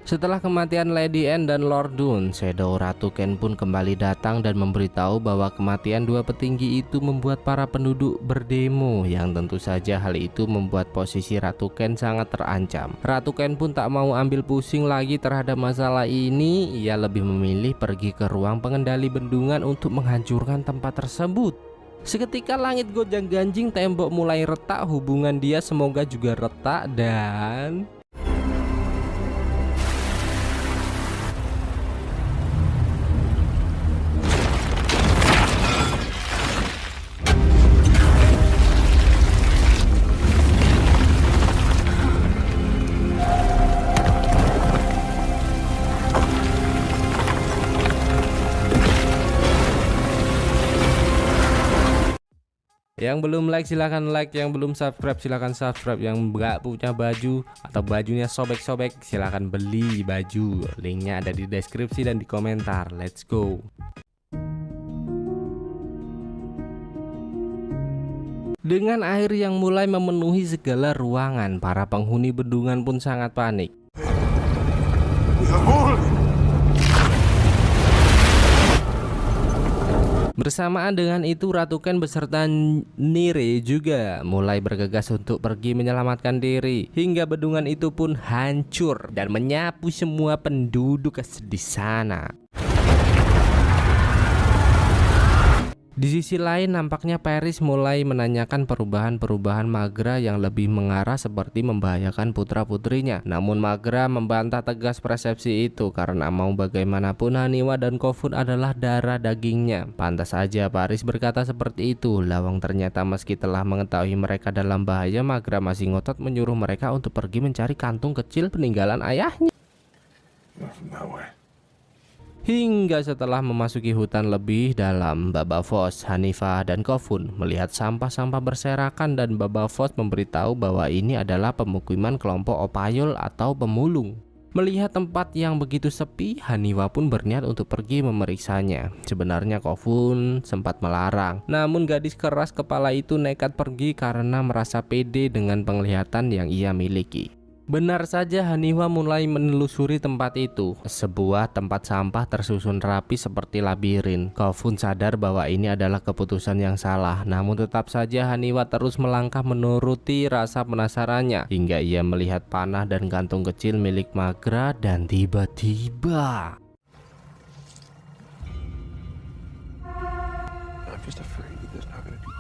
Setelah kematian Lady Anne dan Lord Dun, Shadow Ratu Ken pun kembali datang dan memberitahu bahwa kematian dua petinggi itu membuat para penduduk berdemo, yang tentu saja hal itu membuat posisi Ratu Ken sangat terancam. Ratu Ken pun tak mau ambil pusing lagi terhadap masalah ini. Ia lebih memilih pergi ke ruang pengendali bendungan untuk menghancurkan tempat tersebut. Seketika langit gonjang ganjing, tembok mulai retak, hubungan dia semoga juga retak dan yang belum like silahkan like, yang belum subscribe silahkan subscribe, yang nggak punya baju atau bajunya sobek-sobek silahkan beli baju. Linknya ada di deskripsi dan di komentar. Let's go. Dengan air yang mulai memenuhi segala ruangan, para penghuni bendungan pun sangat panik. Bersamaan dengan itu, Ratu Ken beserta Nire juga mulai bergegas untuk pergi menyelamatkan diri. Hingga bendungan itu pun hancur dan menyapu semua penduduk di sana. Di sisi lain, nampaknya Paris mulai menanyakan perubahan-perubahan Maghra yang lebih mengarah seperti membahayakan putra-putrinya. Namun Maghra membantah tegas persepsi itu karena mau bagaimanapun Haniwa dan Kofun adalah darah dagingnya. Pantas saja Paris berkata seperti itu. Lawang ternyata meski telah mengetahui mereka dalam bahaya, Maghra masih ngotot menyuruh mereka untuk pergi mencari kantung kecil peninggalan ayahnya. Hingga setelah memasuki hutan lebih dalam, Baba Voss, Hanifa, dan Kofun melihat sampah-sampah berserakan dan Baba Voss memberitahu bahwa ini adalah pemukiman kelompok Opayol atau pemulung. Melihat tempat yang begitu sepi, Haniwa pun berniat untuk pergi memeriksanya. Sebenarnya Kofun sempat melarang, namun gadis keras kepala itu nekat pergi karena merasa pede dengan penglihatan yang ia miliki. Benar saja, Haniwa mulai menelusuri tempat itu. Sebuah tempat sampah tersusun rapi seperti labirin. Kofun sadar bahwa ini adalah keputusan yang salah. Namun tetap saja Haniwa terus melangkah menuruti rasa penasarannya. Hingga ia melihat panah dan kantung kecil milik Magra dan tiba-tiba... I'm just afraid that there's not gonna be.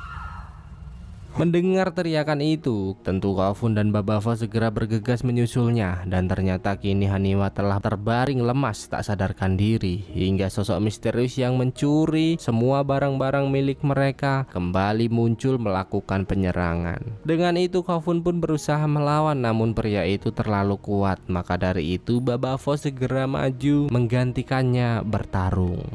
Mendengar teriakan itu, tentu Kofun dan Babafo segera bergegas menyusulnya. Dan ternyata kini Haniwa telah terbaring lemas tak sadarkan diri. Hingga sosok misterius yang mencuri semua barang-barang milik mereka kembali muncul melakukan penyerangan. Dengan itu Kofun pun berusaha melawan, namun pria itu terlalu kuat. Maka dari itu Babafo segera maju menggantikannya bertarung.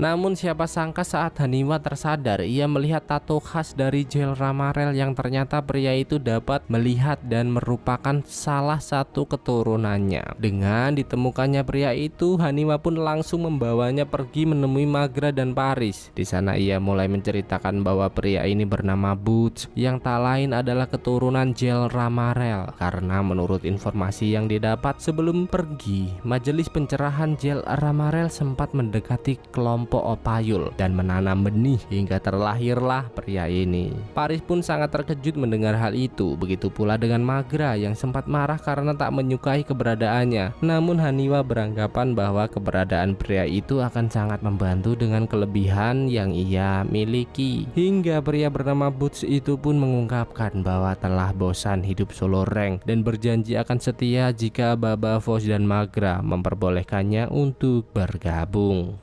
Namun siapa sangka saat Haniwa tersadar, ia melihat tato khas dari Jel Ramarel yang ternyata pria itu dapat melihat dan merupakan salah satu keturunannya. Dengan ditemukannya pria itu, Haniwa pun langsung membawanya pergi menemui Magra dan Paris. Di sana ia mulai menceritakan bahwa pria ini bernama Butch, yang tak lain adalah keturunan Jel Ramarel. Karena menurut informasi yang didapat sebelum pergi, majelis pencerahan Jel Ramarel sempat mendekati kelompok Opayul dan menanam benih hingga terlahirlah pria ini. Paris pun sangat terkejut mendengar hal itu. Begitu pula dengan Magra yang sempat marah karena tak menyukai keberadaannya. Namun Haniwa beranggapan bahwa keberadaan pria itu akan sangat membantu dengan kelebihan yang ia miliki. Hingga pria bernama Butch itu pun mengungkapkan bahwa telah bosan hidup solo rank dan berjanji akan setia jika Babafo dan Magra memperbolehkannya untuk bergabung.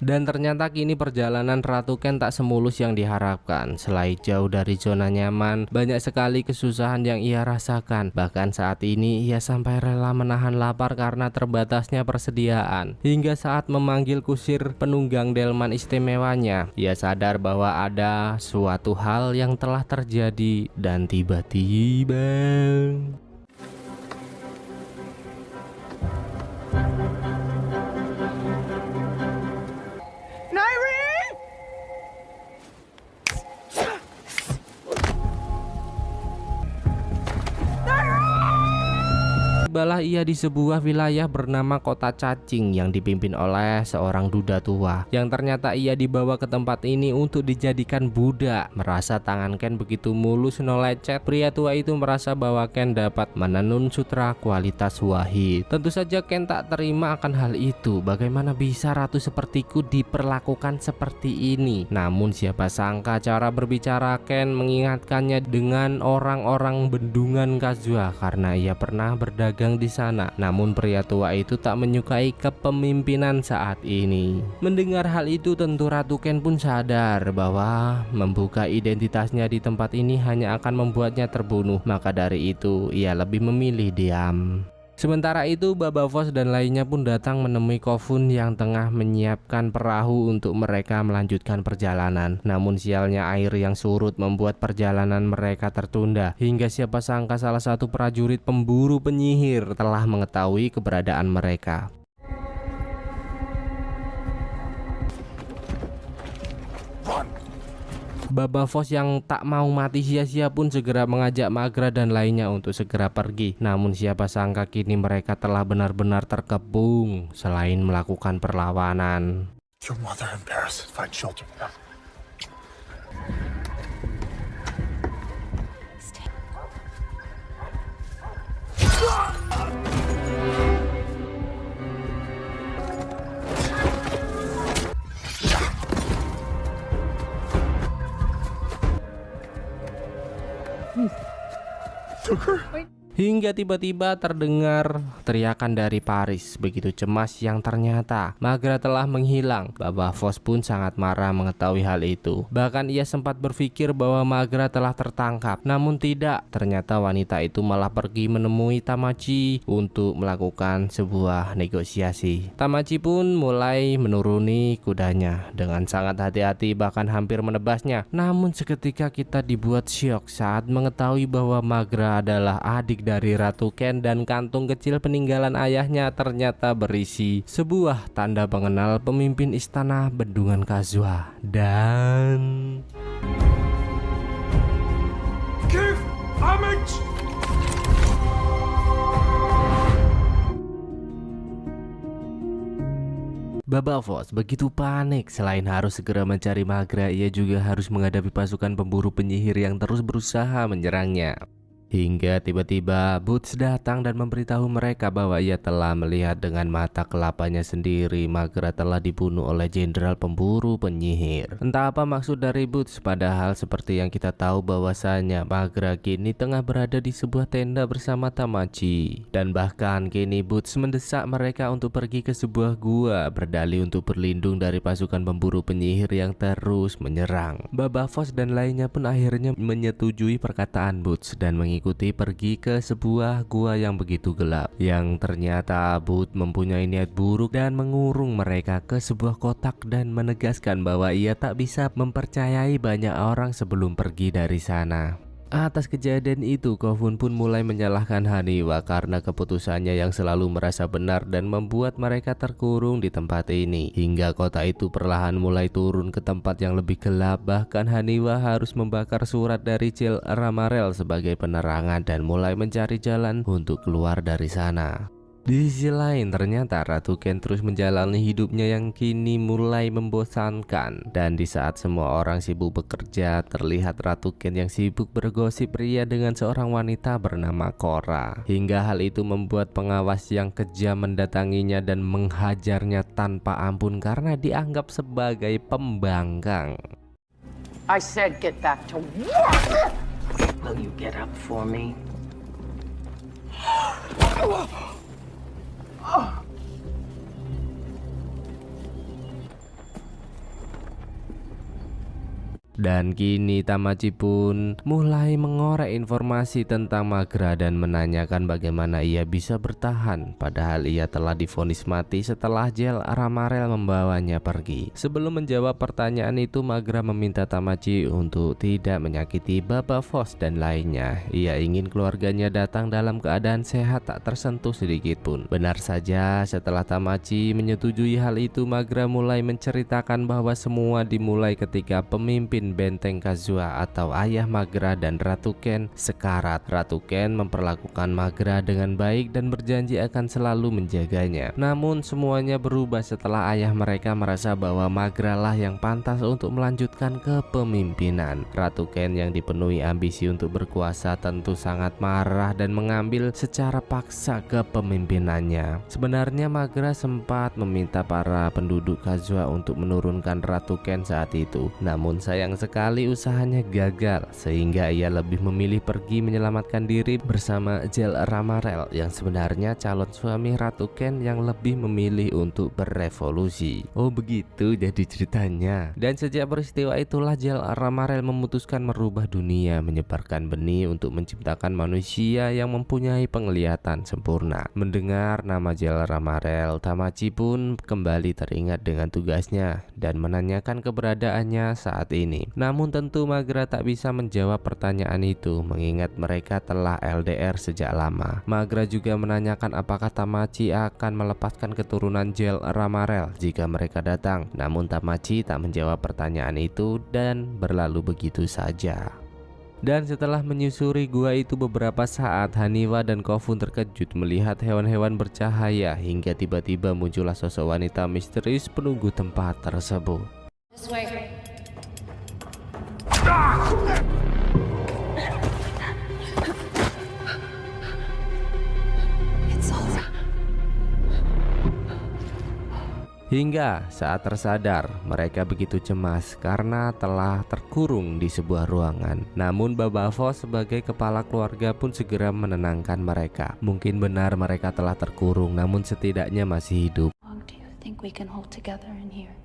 Dan ternyata kini perjalanan Ratu Ken tak semulus yang diharapkan. Selain jauh dari zona nyaman, banyak sekali kesusahan yang ia rasakan. Bahkan saat ini ia sampai rela menahan lapar karena terbatasnya persediaan. Hingga saat memanggil kusir penunggang delman istimewanya, ia sadar bahwa ada suatu hal yang telah terjadi. Dan tiba-tiba... Tibalah ia di sebuah wilayah bernama Kota Cacing yang dipimpin oleh seorang duda tua yang ternyata ia dibawa ke tempat ini untuk dijadikan budak. Merasa tangan Ken begitu mulus no lecet, pria tua itu merasa bahwa Ken dapat menenun sutra kualitas wahid. Tentu saja Ken tak terima akan hal itu. Bagaimana bisa ratu sepertiku diperlakukan seperti ini? Namun siapa sangka cara berbicara Ken mengingatkannya dengan orang-orang bendungan Kazua karena ia pernah berdagang di sana. Namun pria tua itu tak menyukai kepemimpinan saat ini. Mendengar hal itu tentu Ratu Ken pun sadar bahwa membuka identitasnya di tempat ini hanya akan membuatnya terbunuh. Maka dari itu ia lebih memilih diam. Sementara itu Babafo dan lainnya pun datang menemui Kofun yang tengah menyiapkan perahu untuk mereka melanjutkan perjalanan. Namun sialnya air yang surut membuat perjalanan mereka tertunda. Hingga siapa sangka salah satu prajurit pemburu penyihir telah mengetahui keberadaan mereka. Babafo yang tak mau mati sia-sia pun segera mengajak Magra dan lainnya untuk segera pergi. Namun siapa sangka kini mereka telah benar-benar terkepung selain melakukan perlawanan. Your mother and Paris find shelter now. Took her? Hingga tiba-tiba terdengar teriakan dari Paris. Begitu cemas yang ternyata Magra telah menghilang. Babafo pun sangat marah mengetahui hal itu. Bahkan ia sempat berpikir bahwa Magra telah tertangkap. Namun tidak, ternyata wanita itu malah pergi menemui Tamachi untuk melakukan sebuah negosiasi. Tamachi pun mulai menuruni kudanya dengan sangat hati-hati, bahkan hampir menebasnya. Namun seketika kita dibuat syok saat mengetahui bahwa Magra adalah adik dari Ratu Ken dan kantung kecil peninggalan ayahnya ternyata berisi sebuah tanda pengenal pemimpin istana Bendungan Kazuha. Dan Give homage! Baba Voss begitu panik, selain harus segera mencari Maghra, ia juga harus menghadapi pasukan pemburu penyihir yang terus berusaha menyerangnya. Hingga tiba-tiba Boots datang dan memberitahu mereka bahwa ia telah melihat dengan mata kelapanya sendiri Maghra telah dibunuh oleh jenderal pemburu penyihir. Entah apa maksud dari Boots, padahal seperti yang kita tahu bahwasanya Maghra kini tengah berada di sebuah tenda bersama Tamachi. Dan bahkan kini Boots mendesak mereka untuk pergi ke sebuah gua berdalih untuk berlindung dari pasukan pemburu penyihir yang terus menyerang. Baba Voss dan lainnya pun akhirnya menyetujui perkataan Boots dan mengikuti pergi ke sebuah gua yang begitu gelap, yang ternyata Boots mempunyai niat buruk dan mengurung mereka ke sebuah kotak dan menegaskan bahwa ia tak bisa mempercayai banyak orang sebelum pergi dari sana. Atas kejadian itu, Kofun pun mulai menyalahkan Haniwa karena keputusannya yang selalu merasa benar dan membuat mereka terkurung di tempat ini. Hingga kota itu perlahan mulai turun ke tempat yang lebih gelap. Bahkan Haniwa harus membakar surat dari Jel Ramarel sebagai penerangan dan mulai mencari jalan untuk keluar dari sana. Di sisi lain, ternyata Ratu Ken terus menjalani hidupnya yang kini mulai membosankan. Dan di saat semua orang sibuk bekerja, terlihat Ratu Ken yang sibuk bergosip ria dengan seorang wanita bernama Korra. Hingga hal itu membuat pengawas yang kejam mendatanginya dan menghajarnya tanpa ampun karena dianggap sebagai pembangkang. I said get back to work! Will you get up for me? Dan kini Tamachi pun mulai mengorek informasi tentang Maghra dan menanyakan bagaimana ia bisa bertahan padahal ia telah divonis mati setelah Jel Ramarel membawanya pergi. Sebelum menjawab pertanyaan itu, Maghra meminta Tamachi untuk tidak menyakiti Baba Voss dan lainnya. Ia ingin keluarganya datang dalam keadaan sehat tak tersentuh sedikit pun. Benar saja, setelah Tamachi menyetujui hal itu, Maghra mulai menceritakan bahwa semua dimulai ketika pemimpin benteng Kazuha atau ayah Maghra dan Ratu Ken sekarat. Ratu Ken memperlakukan Maghra dengan baik dan berjanji akan selalu menjaganya. Namun semuanya berubah setelah ayah mereka merasa bahwa Maghra lah yang pantas untuk melanjutkan kepemimpinan. Ratu Ken yang dipenuhi ambisi untuk berkuasa tentu sangat marah dan mengambil secara paksa kepemimpinannya. Sebenarnya Maghra sempat meminta para penduduk Kazuha untuk menurunkan Ratu Ken saat itu. Namun sayang sekali usahanya gagal sehingga ia lebih memilih pergi menyelamatkan diri bersama Jel Ramarel yang sebenarnya calon suami Ratu Ken yang lebih memilih untuk berevolusi. Oh begitu jadi ceritanya. Dan sejak peristiwa itulah Jel Ramarel memutuskan merubah dunia, menyebarkan benih untuk menciptakan manusia yang mempunyai penglihatan sempurna. Mendengar nama Jel Ramarel, Tamachi pun kembali teringat dengan tugasnya dan menanyakan keberadaannya saat ini. Namun tentu Maghra tak bisa menjawab pertanyaan itu mengingat mereka telah LDR sejak lama. Maghra juga menanyakan apakah Tamachi akan melepaskan keturunan Jel Ramarel jika mereka datang. Namun Tamachi tak menjawab pertanyaan itu dan berlalu begitu saja. Dan setelah menyusuri gua itu beberapa saat, Haniwa dan Kofun terkejut melihat hewan-hewan bercahaya hingga tiba-tiba muncullah sosok wanita misterius penunggu tempat tersebut. This way. Hingga saat tersadar, mereka begitu cemas karena telah terkurung di sebuah ruangan. Namun Baba Voss sebagai kepala keluarga pun segera menenangkan mereka. Mungkin benar mereka telah terkurung, namun setidaknya masih hidup. How long do you think we can hold together in here?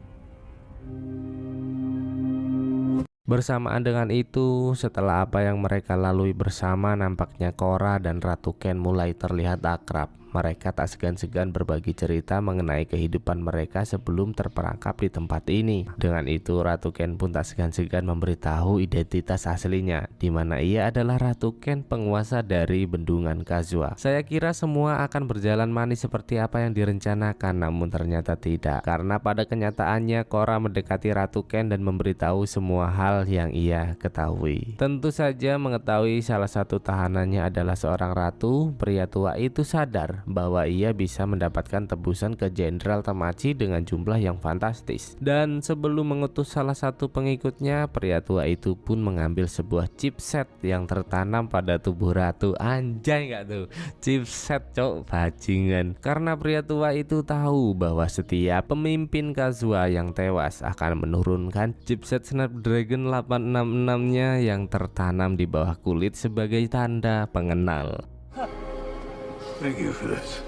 Bersamaan dengan itu, setelah apa yang mereka lalui bersama, nampaknya Korra dan Ratu Ken mulai terlihat akrab. mereka tak segan-segan berbagi cerita mengenai kehidupan mereka sebelum terperangkap di tempat ini. Dengan itu Ratu Ken pun tak segan-segan memberitahu identitas aslinya, di mana ia adalah Ratu Ken, penguasa dari bendungan Kazua. Saya kira semua akan berjalan manis seperti apa yang direncanakan, namun ternyata tidak, karena pada kenyataannya Korra mendekati Ratu Ken dan memberitahu semua hal yang ia ketahui. Tentu saja mengetahui salah satu tahanannya adalah seorang ratu, pria tua itu sadar bahwa ia bisa mendapatkan tebusan ke Jenderal Tamachi dengan jumlah yang fantastis. Dan sebelum mengutus salah satu pengikutnya, pria tua itu pun mengambil sebuah chipset yang tertanam pada tubuh ratu. Anjay nggak tuh? Chipset cok, bajingan. Karena pria tua itu tahu bahwa setiap pemimpin Kazua yang tewas akan menurunkan chipset Snapdragon 866-nya yang tertanam di bawah kulit sebagai tanda pengenal. Thank you for this.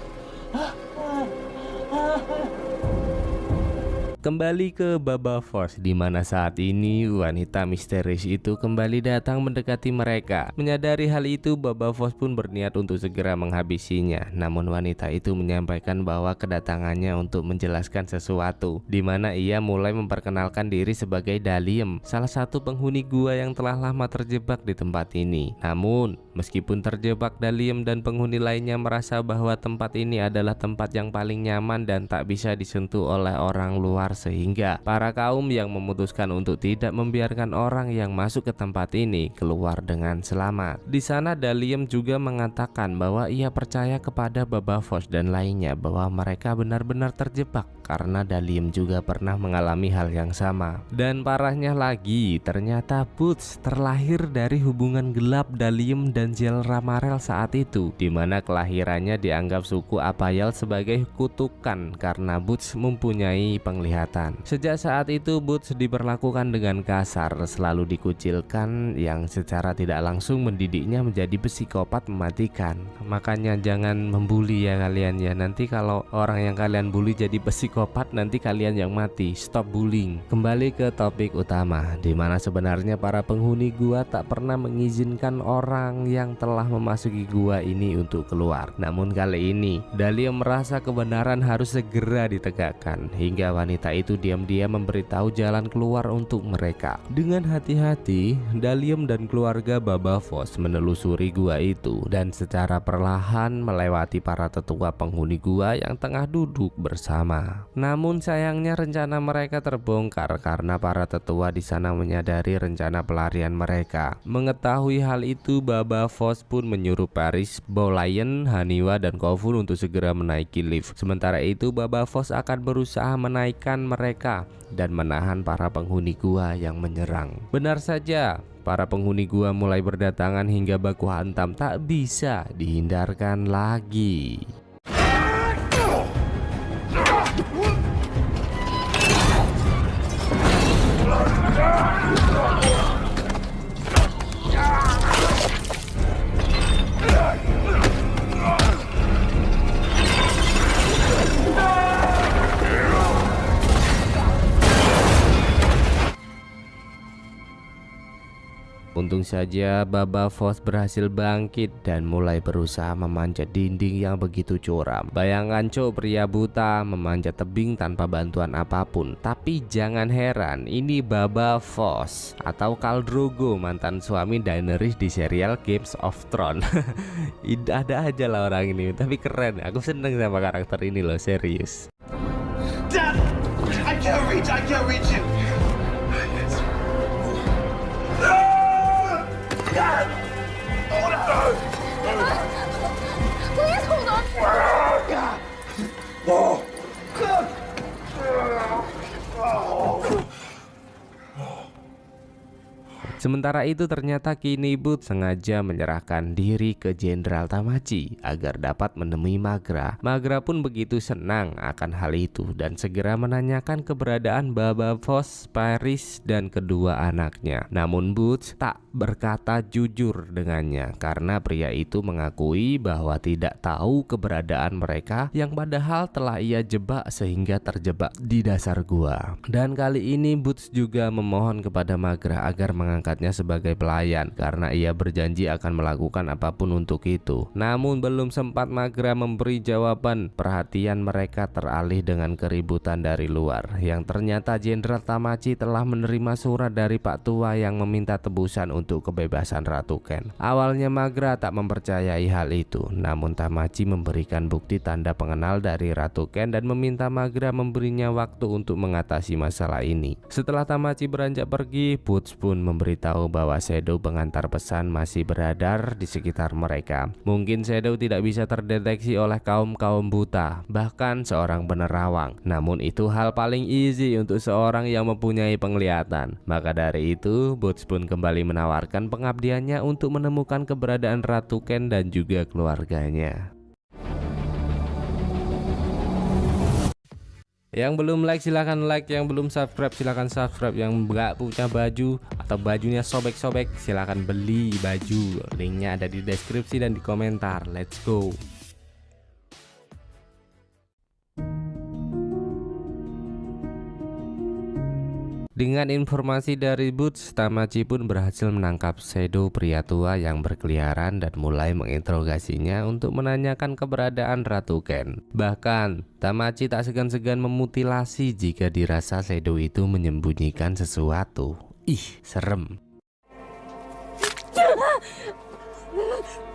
Kembali ke Baba Voss, di mana saat ini wanita misterius itu kembali datang mendekati mereka. Menyadari hal itu, Baba Voss pun berniat untuk segera menghabisinya. Namun wanita itu menyampaikan bahwa kedatangannya untuk menjelaskan sesuatu, di mana ia mulai memperkenalkan diri sebagai Dalium, salah satu penghuni gua yang telah lama terjebak di tempat ini. Namun meskipun terjebak, Dalium dan penghuni lainnya merasa bahwa tempat ini adalah tempat yang paling nyaman dan tak bisa disentuh oleh orang luar, sehingga para kaum yang memutuskan untuk tidak membiarkan orang yang masuk ke tempat ini keluar dengan selamat. Di sana Dalium juga mengatakan bahwa ia percaya kepada Baba Voss dan lainnya bahwa mereka benar-benar terjebak, karena Dalium juga pernah mengalami hal yang sama. Dan parahnya lagi, ternyata Boots terlahir dari hubungan gelap Dalium dan Jel Ramarel saat itu, di mana kelahirannya dianggap suku Apayal sebagai kutukan karena Boots mempunyai penglihatan. Sejak saat itu Boots diperlakukan dengan kasar, selalu dikucilkan, yang secara tidak langsung mendidiknya menjadi psikopat mematikan. Makanya jangan membuli ya kalian ya, nanti kalau orang yang kalian bully jadi psikopat, nanti kalian yang mati. Stop bullying. Kembali ke topik utama, di mana sebenarnya para penghuni gua tak pernah mengizinkan orang yang telah memasuki gua ini untuk keluar. Namun kali ini Dalium merasa kebenaran harus segera ditegakkan, hingga wanita itu diam-diam memberitahu jalan keluar untuk mereka. Dengan hati-hati, Dalium dan keluarga Baba Voss menelusuri gua itu dan secara perlahan melewati para tetua penghuni gua yang tengah duduk bersama. Namun sayangnya rencana mereka terbongkar karena para tetua di sana menyadari rencana pelarian mereka. Mengetahui hal itu, Baba Voss pun menyuruh Paris, Bolian, Haniwa, dan Kofun untuk segera menaiki lift. Sementara itu Baba Voss akan berusaha menaikkan mereka dan menahan para penghuni gua yang menyerang. Benar saja, para penghuni gua mulai berdatangan hingga baku hantam tak bisa dihindarkan lagi. Untung saja Baba Voss berhasil bangkit dan mulai berusaha memanjat dinding yang begitu curam. Bayangkan cok, pria buta memanjat tebing tanpa bantuan apapun. Tapi jangan heran, ini Baba Voss atau Khal Drogo, mantan suami Daenerys di serial Games of Thrones. Ada aja lah orang ini, tapi keren. Aku seneng sama karakter ini loh, serius. Dad! I can't reach you! Please hold on. Sementara itu ternyata kini Boots sengaja menyerahkan diri ke Jenderal Tamachi agar dapat menemui Maghra. Maghra pun begitu senang akan hal itu dan segera menanyakan keberadaan Baba Voss, Paris, dan kedua anaknya. Namun Boots tak berkata jujur dengannya karena pria itu mengakui bahwa tidak tahu keberadaan mereka yang padahal telah ia jebak sehingga terjebak di dasar gua. Dan kali ini Boots juga memohon kepada Maghra agar mengangkat mengangkatnya sebagai pelayan karena ia berjanji akan melakukan apapun untuk itu. Namun belum sempat Magra memberi jawaban, perhatian mereka teralih dengan keributan dari luar, yang ternyata Jenderal Tamachi telah menerima surat dari Pak Tua yang meminta tebusan untuk kebebasan Ratu Ken. Awalnya Magra tak mempercayai hal itu, namun Tamachi memberikan bukti tanda pengenal dari Ratu Ken dan meminta Magra memberinya waktu untuk mengatasi masalah ini. Setelah Tamachi beranjak pergi, Boots pun memberitahu bahwa Shadow pengantar pesan masih beredar di sekitar mereka. Mungkin Shadow tidak bisa terdeteksi oleh kaum-kaum buta, bahkan seorang penerawang. Namun itu hal paling easy untuk seorang yang mempunyai penglihatan. Maka dari itu, Boots pun kembali menawarkan pengabdiannya untuk menemukan keberadaan Ratu Ken dan juga keluarganya. Yang belum like silahkan like, yang belum subscribe silahkan subscribe, yang nggak punya baju atau bajunya sobek-sobek silahkan beli baju. Linknya ada di deskripsi dan di komentar. Let's go. Dengan informasi dari Boots, Tamachi pun berhasil menangkap Shadow pria tua yang berkeliaran dan mulai menginterogasinya untuk menanyakan keberadaan Ratu Ken. Bahkan, Tamachi tak segan-segan memutilasi jika dirasa Shadow itu menyembunyikan sesuatu. Ih, serem.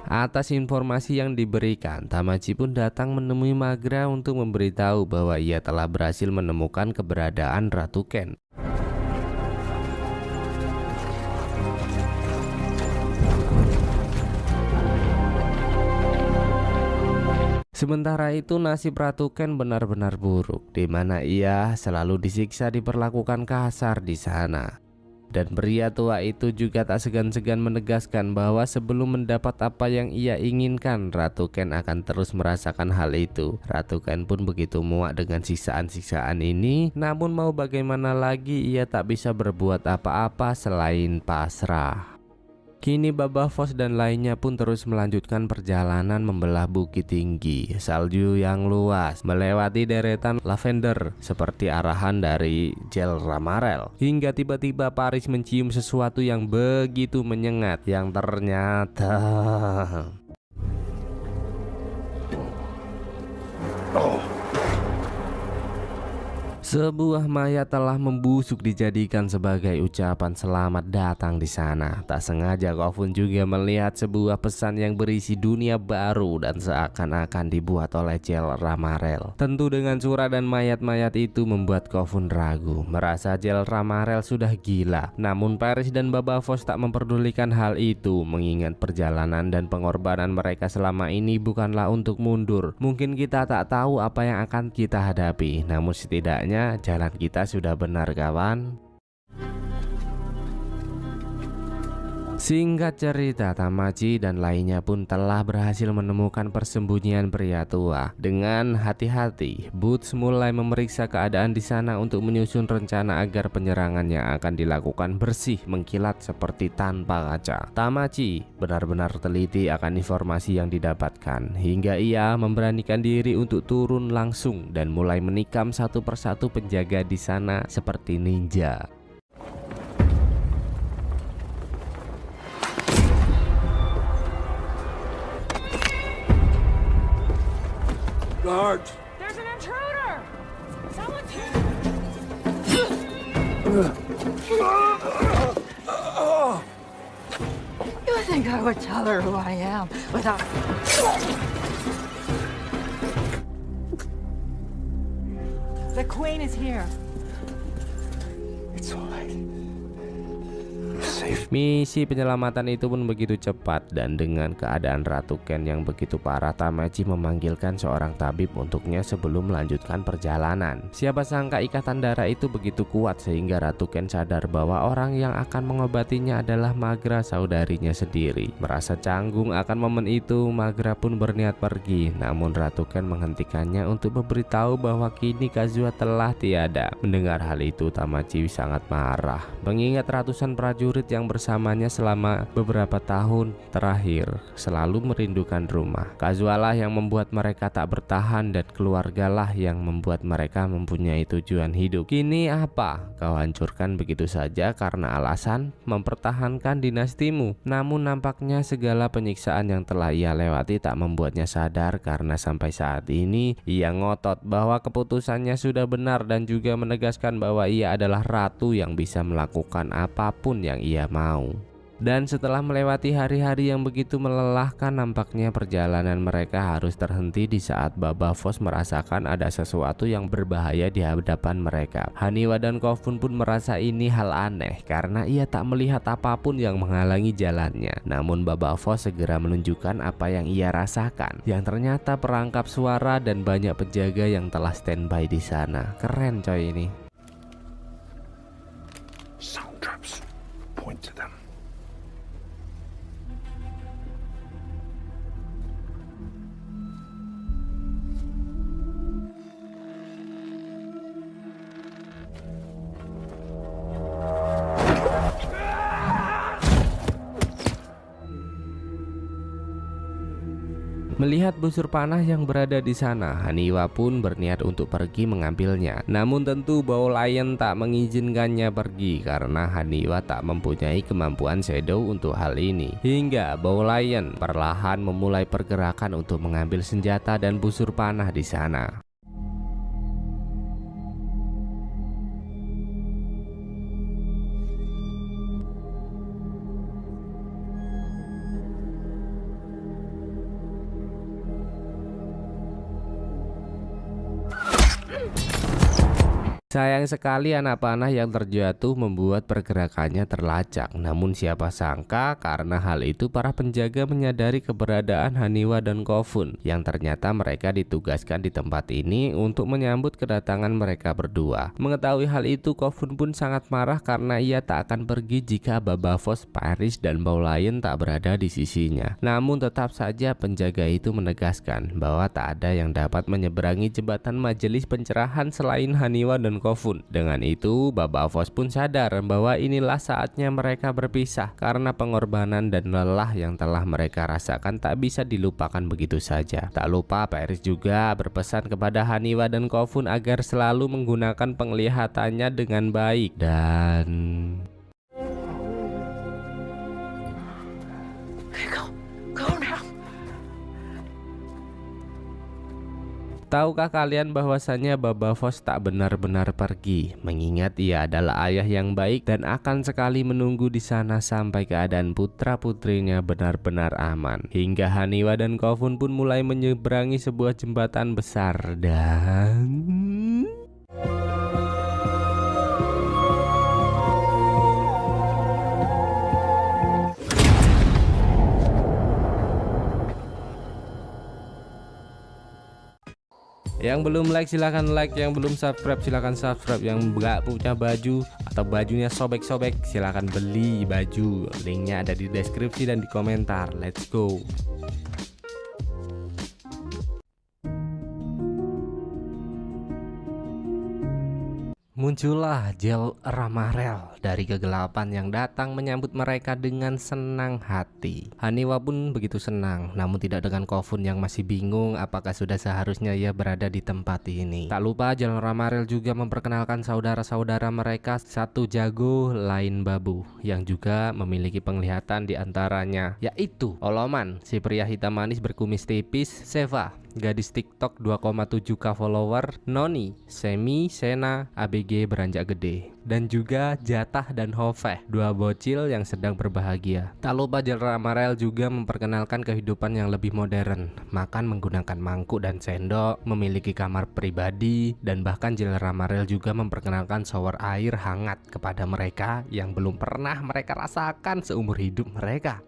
Atas informasi yang diberikan, Tamachi pun datang menemui Magra untuk memberitahu bahwa ia telah berhasil menemukan keberadaan Ratu Ken. Sementara itu nasib Ratu Ken benar-benar buruk, di mana ia selalu disiksa, diperlakukan kasar di sana. Dan pria tua itu juga tak segan-segan menegaskan bahwa sebelum mendapat apa yang ia inginkan, Ratu Ken akan terus merasakan hal itu. Ratu Ken pun begitu muak dengan siksaan-siksaan ini, namun mau bagaimana lagi, ia tak bisa berbuat apa-apa selain pasrah. Kini Baba Voss dan lainnya pun terus melanjutkan perjalanan membelah bukit tinggi, salju yang luas, melewati deretan lavender seperti arahan dari Jel Ramarel. Hingga tiba-tiba Paris mencium sesuatu yang begitu menyengat, yang ternyata sebuah mayat telah membusuk dijadikan sebagai ucapan selamat datang di sana. Tak sengaja Kofun juga melihat sebuah pesan yang berisi dunia baru dan seakan-akan dibuat oleh Jel Ramarel. Tentu dengan surat dan mayat-mayat itu membuat Kofun ragu, merasa Jel Ramarel sudah gila. Namun Paris dan Baba Voss tak memperdulikan hal itu, mengingat perjalanan dan pengorbanan mereka selama ini bukanlah untuk mundur. Mungkin kita tak tahu apa yang akan kita hadapi, namun setidaknya jalan kita sudah benar, kawan. Singkat cerita, Tamachi dan lainnya pun telah berhasil menemukan persembunyian pria tua. Dengan hati-hati, Boots mulai memeriksa keadaan di sana untuk menyusun rencana agar penyerangan yang akan dilakukan bersih, mengkilat seperti tanpa kaca. Tamachi benar-benar teliti akan informasi yang didapatkan, hingga ia memberanikan diri untuk turun langsung dan mulai menikam satu persatu penjaga di sana seperti ninja. Guards! There's an intruder! Someone's here! You think I would tell her who I am without... The Queen is here. It's all right. You're safe. Misi penyelamatan itu pun begitu cepat, dan dengan keadaan Ratu Ken yang begitu parah, Tamachi memanggilkan seorang tabib untuknya sebelum melanjutkan perjalanan. Siapa sangka ikatan darah itu begitu kuat sehingga Ratu Ken sadar bahwa orang yang akan mengobatinya adalah Magra, saudarinya sendiri. Merasa canggung akan momen itu, Magra pun berniat pergi, namun Ratu Ken menghentikannya untuk memberitahu bahwa kini Kazuha telah tiada. Mendengar hal itu, Tamachi sangat marah, mengingat ratusan prajurit yang yang bersamanya selama beberapa tahun terakhir selalu merindukan rumah. Kazualah yang membuat mereka tak bertahan dan keluargalah yang membuat mereka mempunyai tujuan hidup. Kini apa? Kau hancurkan begitu saja karena alasan mempertahankan dinastimu. Namun nampaknya segala penyiksaan yang telah ia lewati tak membuatnya sadar karena sampai saat ini ia ngotot bahwa keputusannya sudah benar dan juga menegaskan bahwa ia adalah ratu yang bisa melakukan apapun yang ia mau. Dan setelah melewati hari-hari yang begitu melelahkan, nampaknya perjalanan mereka harus terhenti di saat Baba Voss merasakan ada sesuatu yang berbahaya di hadapan mereka. Haniwa dan Kofun pun merasa ini hal aneh karena ia tak melihat apapun yang menghalangi jalannya. Namun Baba Voss segera menunjukkan apa yang ia rasakan, yang ternyata perangkap suara dan banyak penjaga yang telah standby di sana. Keren coy ini. Sound traps. Point to them. Melihat busur panah yang berada di sana, Haniwa pun berniat untuk pergi mengambilnya. Namun tentu Baolion tak mengizinkannya pergi karena Haniwa tak mempunyai kemampuan shadow untuk hal ini. Hingga Baolion perlahan memulai pergerakan untuk mengambil senjata dan busur panah di sana. Sayang sekali anak panah yang terjatuh membuat pergerakannya terlacak. Namun siapa sangka karena hal itu para penjaga menyadari keberadaan Haniwa dan Kofun, yang ternyata mereka ditugaskan di tempat ini untuk menyambut kedatangan mereka berdua. Mengetahui hal itu, Kofun pun sangat marah karena ia tak akan pergi jika Baba Voss, Paris dan Baolion tak berada di sisinya. Namun tetap saja penjaga itu menegaskan bahwa tak ada yang dapat menyeberangi jembatan majelis pencerahan selain Haniwa dan Kofun. Dengan itu Baba Voss pun sadar bahwa inilah saatnya mereka berpisah karena pengorbanan dan lelah yang telah mereka rasakan tak bisa dilupakan begitu saja. Tak lupa Paris juga berpesan kepada Haniwa dan Kofun agar selalu menggunakan penglihatannya dengan baik dan tahukah kalian bahwasannya Baba Voss tak benar-benar pergi, mengingat ia adalah ayah yang baik dan akan sekali menunggu di sana sampai keadaan putra-putrinya benar-benar aman. Hingga Haniwa dan Kofun pun mulai menyeberangi sebuah jembatan besar dan yang belum like silahkan like, yang belum subscribe silahkan subscribe, yang nggak punya baju atau bajunya sobek-sobek silahkan beli baju. Linknya ada di deskripsi dan di komentar. Let's go. Muncullah Jel Ramarel dari kegelapan yang datang menyambut mereka dengan senang hati. Haniwa pun begitu senang, namun tidak dengan Kofun yang masih bingung apakah sudah seharusnya ia berada di tempat ini. Tak lupa Jel Ramarel juga memperkenalkan saudara-saudara mereka, satu jago lain babu, yang juga memiliki penglihatan di antaranya, yaitu Oloman, si pria hitam manis berkumis tipis, Seva, gadis TikTok 2,7k follower, Noni, Semi, Sena, ABG beranjak gede, dan juga Jatah dan Hofeh, dua bocil yang sedang berbahagia. Tak lupa Jel Ramarel juga memperkenalkan kehidupan yang lebih modern, makan menggunakan mangkuk dan sendok, memiliki kamar pribadi, dan bahkan Jel Ramarel juga memperkenalkan shower air hangat kepada mereka yang belum pernah mereka rasakan seumur hidup mereka.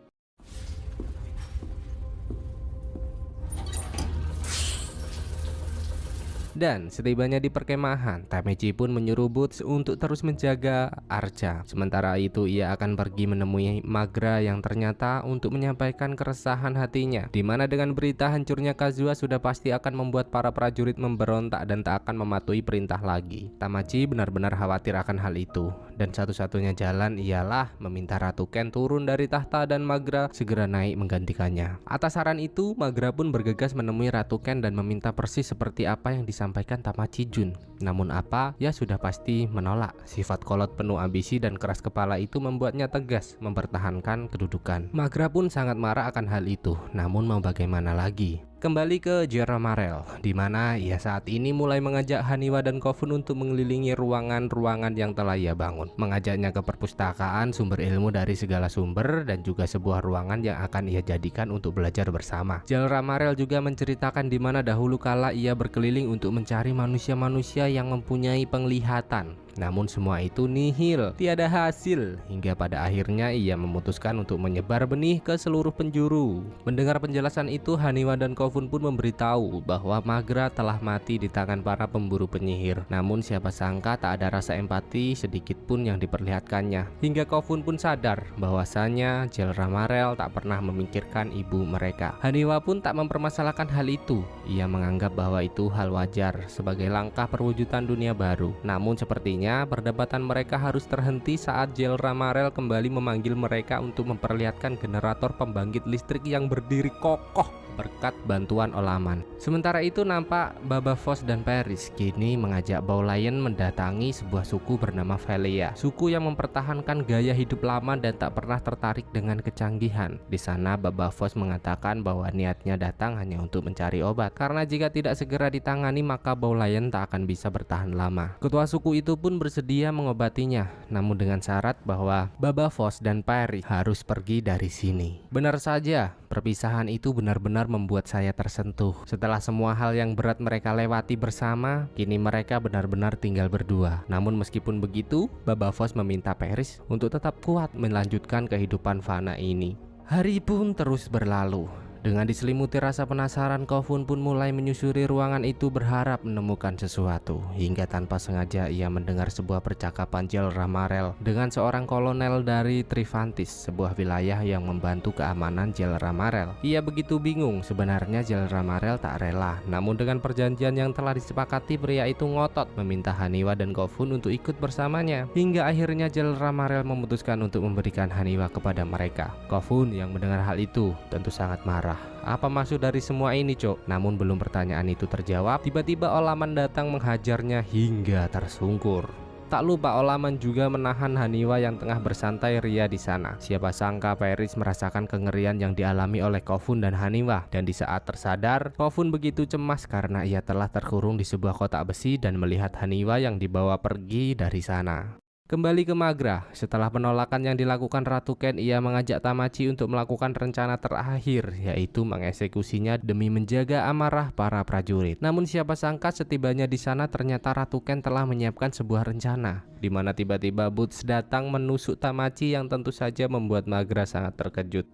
Dan setibanya di perkemahan, Tamachi pun menyuruh Boots untuk terus menjaga Archa. Sementara itu ia akan pergi menemui Magra yang ternyata untuk menyampaikan keresahan hatinya, dimana dengan berita hancurnya Kazuha sudah pasti akan membuat para prajurit memberontak dan tak akan mematuhi perintah lagi. Tamachi benar-benar khawatir akan hal itu, dan satu-satunya jalan ialah meminta Ratu Ken turun dari tahta dan Magra segera naik menggantikannya. Atas saran itu, Magra pun bergegas menemui Ratu Ken dan meminta persis seperti apa yang disampaikan Tamachi Jun. Namun apa? Ya sudah pasti menolak. Sifat kolot penuh ambisi dan keras kepala itu membuatnya tegas mempertahankan kedudukan. Magra pun sangat marah akan hal itu. Namun mau bagaimana lagi? Kembali ke Jeol Marel, di mana ia saat ini mulai mengajak Haniwa dan Kofun untuk mengelilingi ruangan-ruangan yang telah ia bangun, mengajaknya ke perpustakaan, sumber ilmu dari segala sumber, dan juga sebuah ruangan yang akan ia jadikan untuk belajar bersama. Jeol Marel juga menceritakan di mana dahulu kala ia berkeliling untuk mencari manusia-manusia yang mempunyai penglihatan. Namun semua itu nihil, tiada hasil, hingga pada akhirnya ia memutuskan untuk menyebar benih ke seluruh penjuru. Mendengar penjelasan itu, Haniwa dan Kofun pun memberitahu bahwa Magra telah mati di tangan para pemburu penyihir. Namun siapa sangka tak ada rasa empati sedikit pun yang diperlihatkannya, hingga Kofun pun sadar bahwasanya Jeol Marel tak pernah memikirkan ibu mereka. Haniwa pun tak mempermasalahkan hal itu. Ia menganggap bahwa itu hal wajar sebagai langkah perwujudan dunia baru. Namun sepertinya perdebatan mereka harus terhenti saat Jeol Marel kembali memanggil mereka untuk memperlihatkan generator pembangkit listrik yang berdiri kokoh berkat bantuan Olaman. Sementara itu nampak Baba Voss dan Paris kini mengajak Baulayan mendatangi sebuah suku bernama Velia, suku yang mempertahankan gaya hidup lama dan tak pernah tertarik dengan kecanggihan. Di sana Baba Voss mengatakan bahwa niatnya datang hanya untuk mencari obat, karena jika tidak segera ditangani maka Baulayan tak akan bisa bertahan lama. Ketua suku itu pun bersedia mengobatinya, namun dengan syarat bahwa Baba Voss dan Paris harus pergi dari sini. Benar saja, perpisahan itu benar-benar membuat saya tersentuh. Setelah semua hal yang berat mereka lewati bersama, kini mereka benar-benar tinggal berdua. Namun meskipun begitu, Baba Voss meminta Paris untuk tetap kuat melanjutkan kehidupan fana ini. Hari pun terus berlalu. Dengan diselimuti rasa penasaran, Kofun pun mulai menyusuri ruangan itu berharap menemukan sesuatu. Hingga tanpa sengaja ia mendengar sebuah percakapan Jeol Marel dengan seorang kolonel dari Trivantis, sebuah wilayah yang membantu keamanan Jeol Marel. Ia begitu bingung, sebenarnya Jeol Marel tak rela. Namun dengan perjanjian yang telah disepakati, pria itu ngotot meminta Haniwa dan Kofun untuk ikut bersamanya. Hingga akhirnya Jeol Marel memutuskan untuk memberikan Haniwa kepada mereka. Kofun yang mendengar hal itu tentu sangat marah. Apa maksud dari semua ini, Cok? Namun belum pertanyaan itu terjawab, tiba-tiba Olaman datang menghajarnya hingga tersungkur. Tak lupa Olaman juga menahan Haniwa yang tengah bersantai ria di sana. Siapa sangka Paris merasakan kengerian yang dialami oleh Kofun dan Haniwa, dan di saat tersadar, Kofun begitu cemas karena ia telah terkurung di sebuah kotak besi dan melihat Haniwa yang dibawa pergi dari sana. Kembali ke Magra, setelah penolakan yang dilakukan Ratu Ken, ia mengajak Tamachi untuk melakukan rencana terakhir, yaitu mengeksekusinya demi menjaga amarah para prajurit. Namun siapa sangka setibanya di sana ternyata Ratu Ken telah menyiapkan sebuah rencana, di mana tiba-tiba Boots datang menusuk Tamachi yang tentu saja membuat Magra sangat terkejut.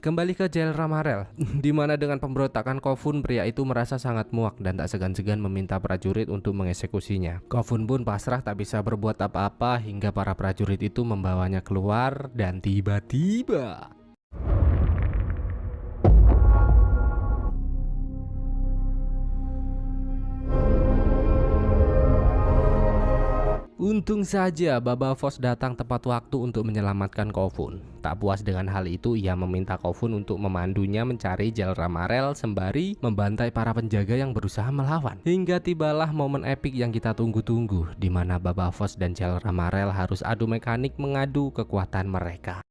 Kembali ke Jeol Marel, di mana dengan pemberontakan Kofun, pria itu merasa sangat muak dan tak segan-segan meminta prajurit untuk mengeksekusinya. Kofun pun pasrah tak bisa berbuat apa-apa hingga para prajurit itu membawanya keluar dan tiba-tiba untung saja Baba Voss datang tepat waktu untuk menyelamatkan Kofun. Tak puas dengan hal itu, ia meminta Kofun untuk memandunya mencari Jeol Marel sembari membantai para penjaga yang berusaha melawan. Hingga tibalah momen epik yang kita tunggu-tunggu, di mana Baba Voss dan Jeol Marel harus adu mekanik mengadu kekuatan mereka.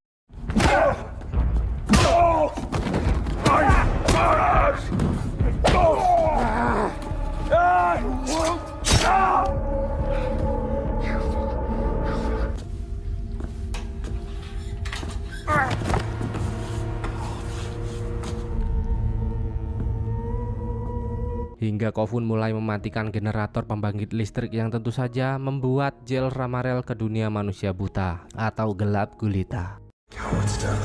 hingga Kofun mulai mematikan generator pembangkit listrik yang tentu saja membuat Jel Ramarel ke dunia manusia buta atau gelap gulita. Cowards down.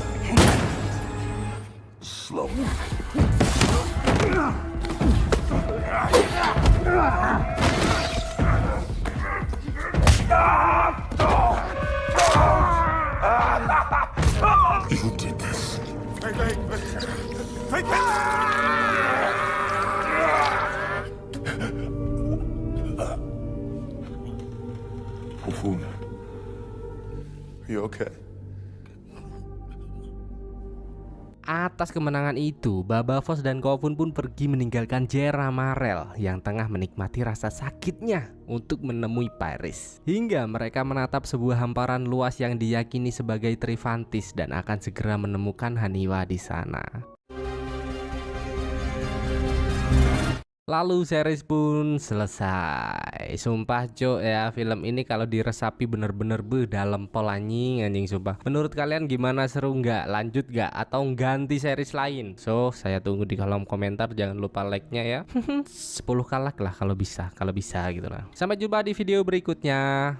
Slow. You did this. Kofun, are you okay? Atas kemenangan itu, Baba Voss dan Kofun pun pergi meninggalkan Jel Ramarel yang tengah menikmati rasa sakitnya untuk menemui Paris. Hingga mereka menatap sebuah hamparan luas yang diyakini sebagai Trivantis dan akan segera menemukan Haniwa di sana. Lalu series pun selesai. Sumpah cok ya, film ini kalau diresapi bener-bener dalam pol anjing sumpah. Menurut kalian gimana, seru nggak? Lanjut nggak? Atau ganti series lain? So saya tunggu di kolom komentar. Jangan lupa like-nya ya. 10 kalak lah kalau bisa gitu lah. Sampai jumpa di video berikutnya.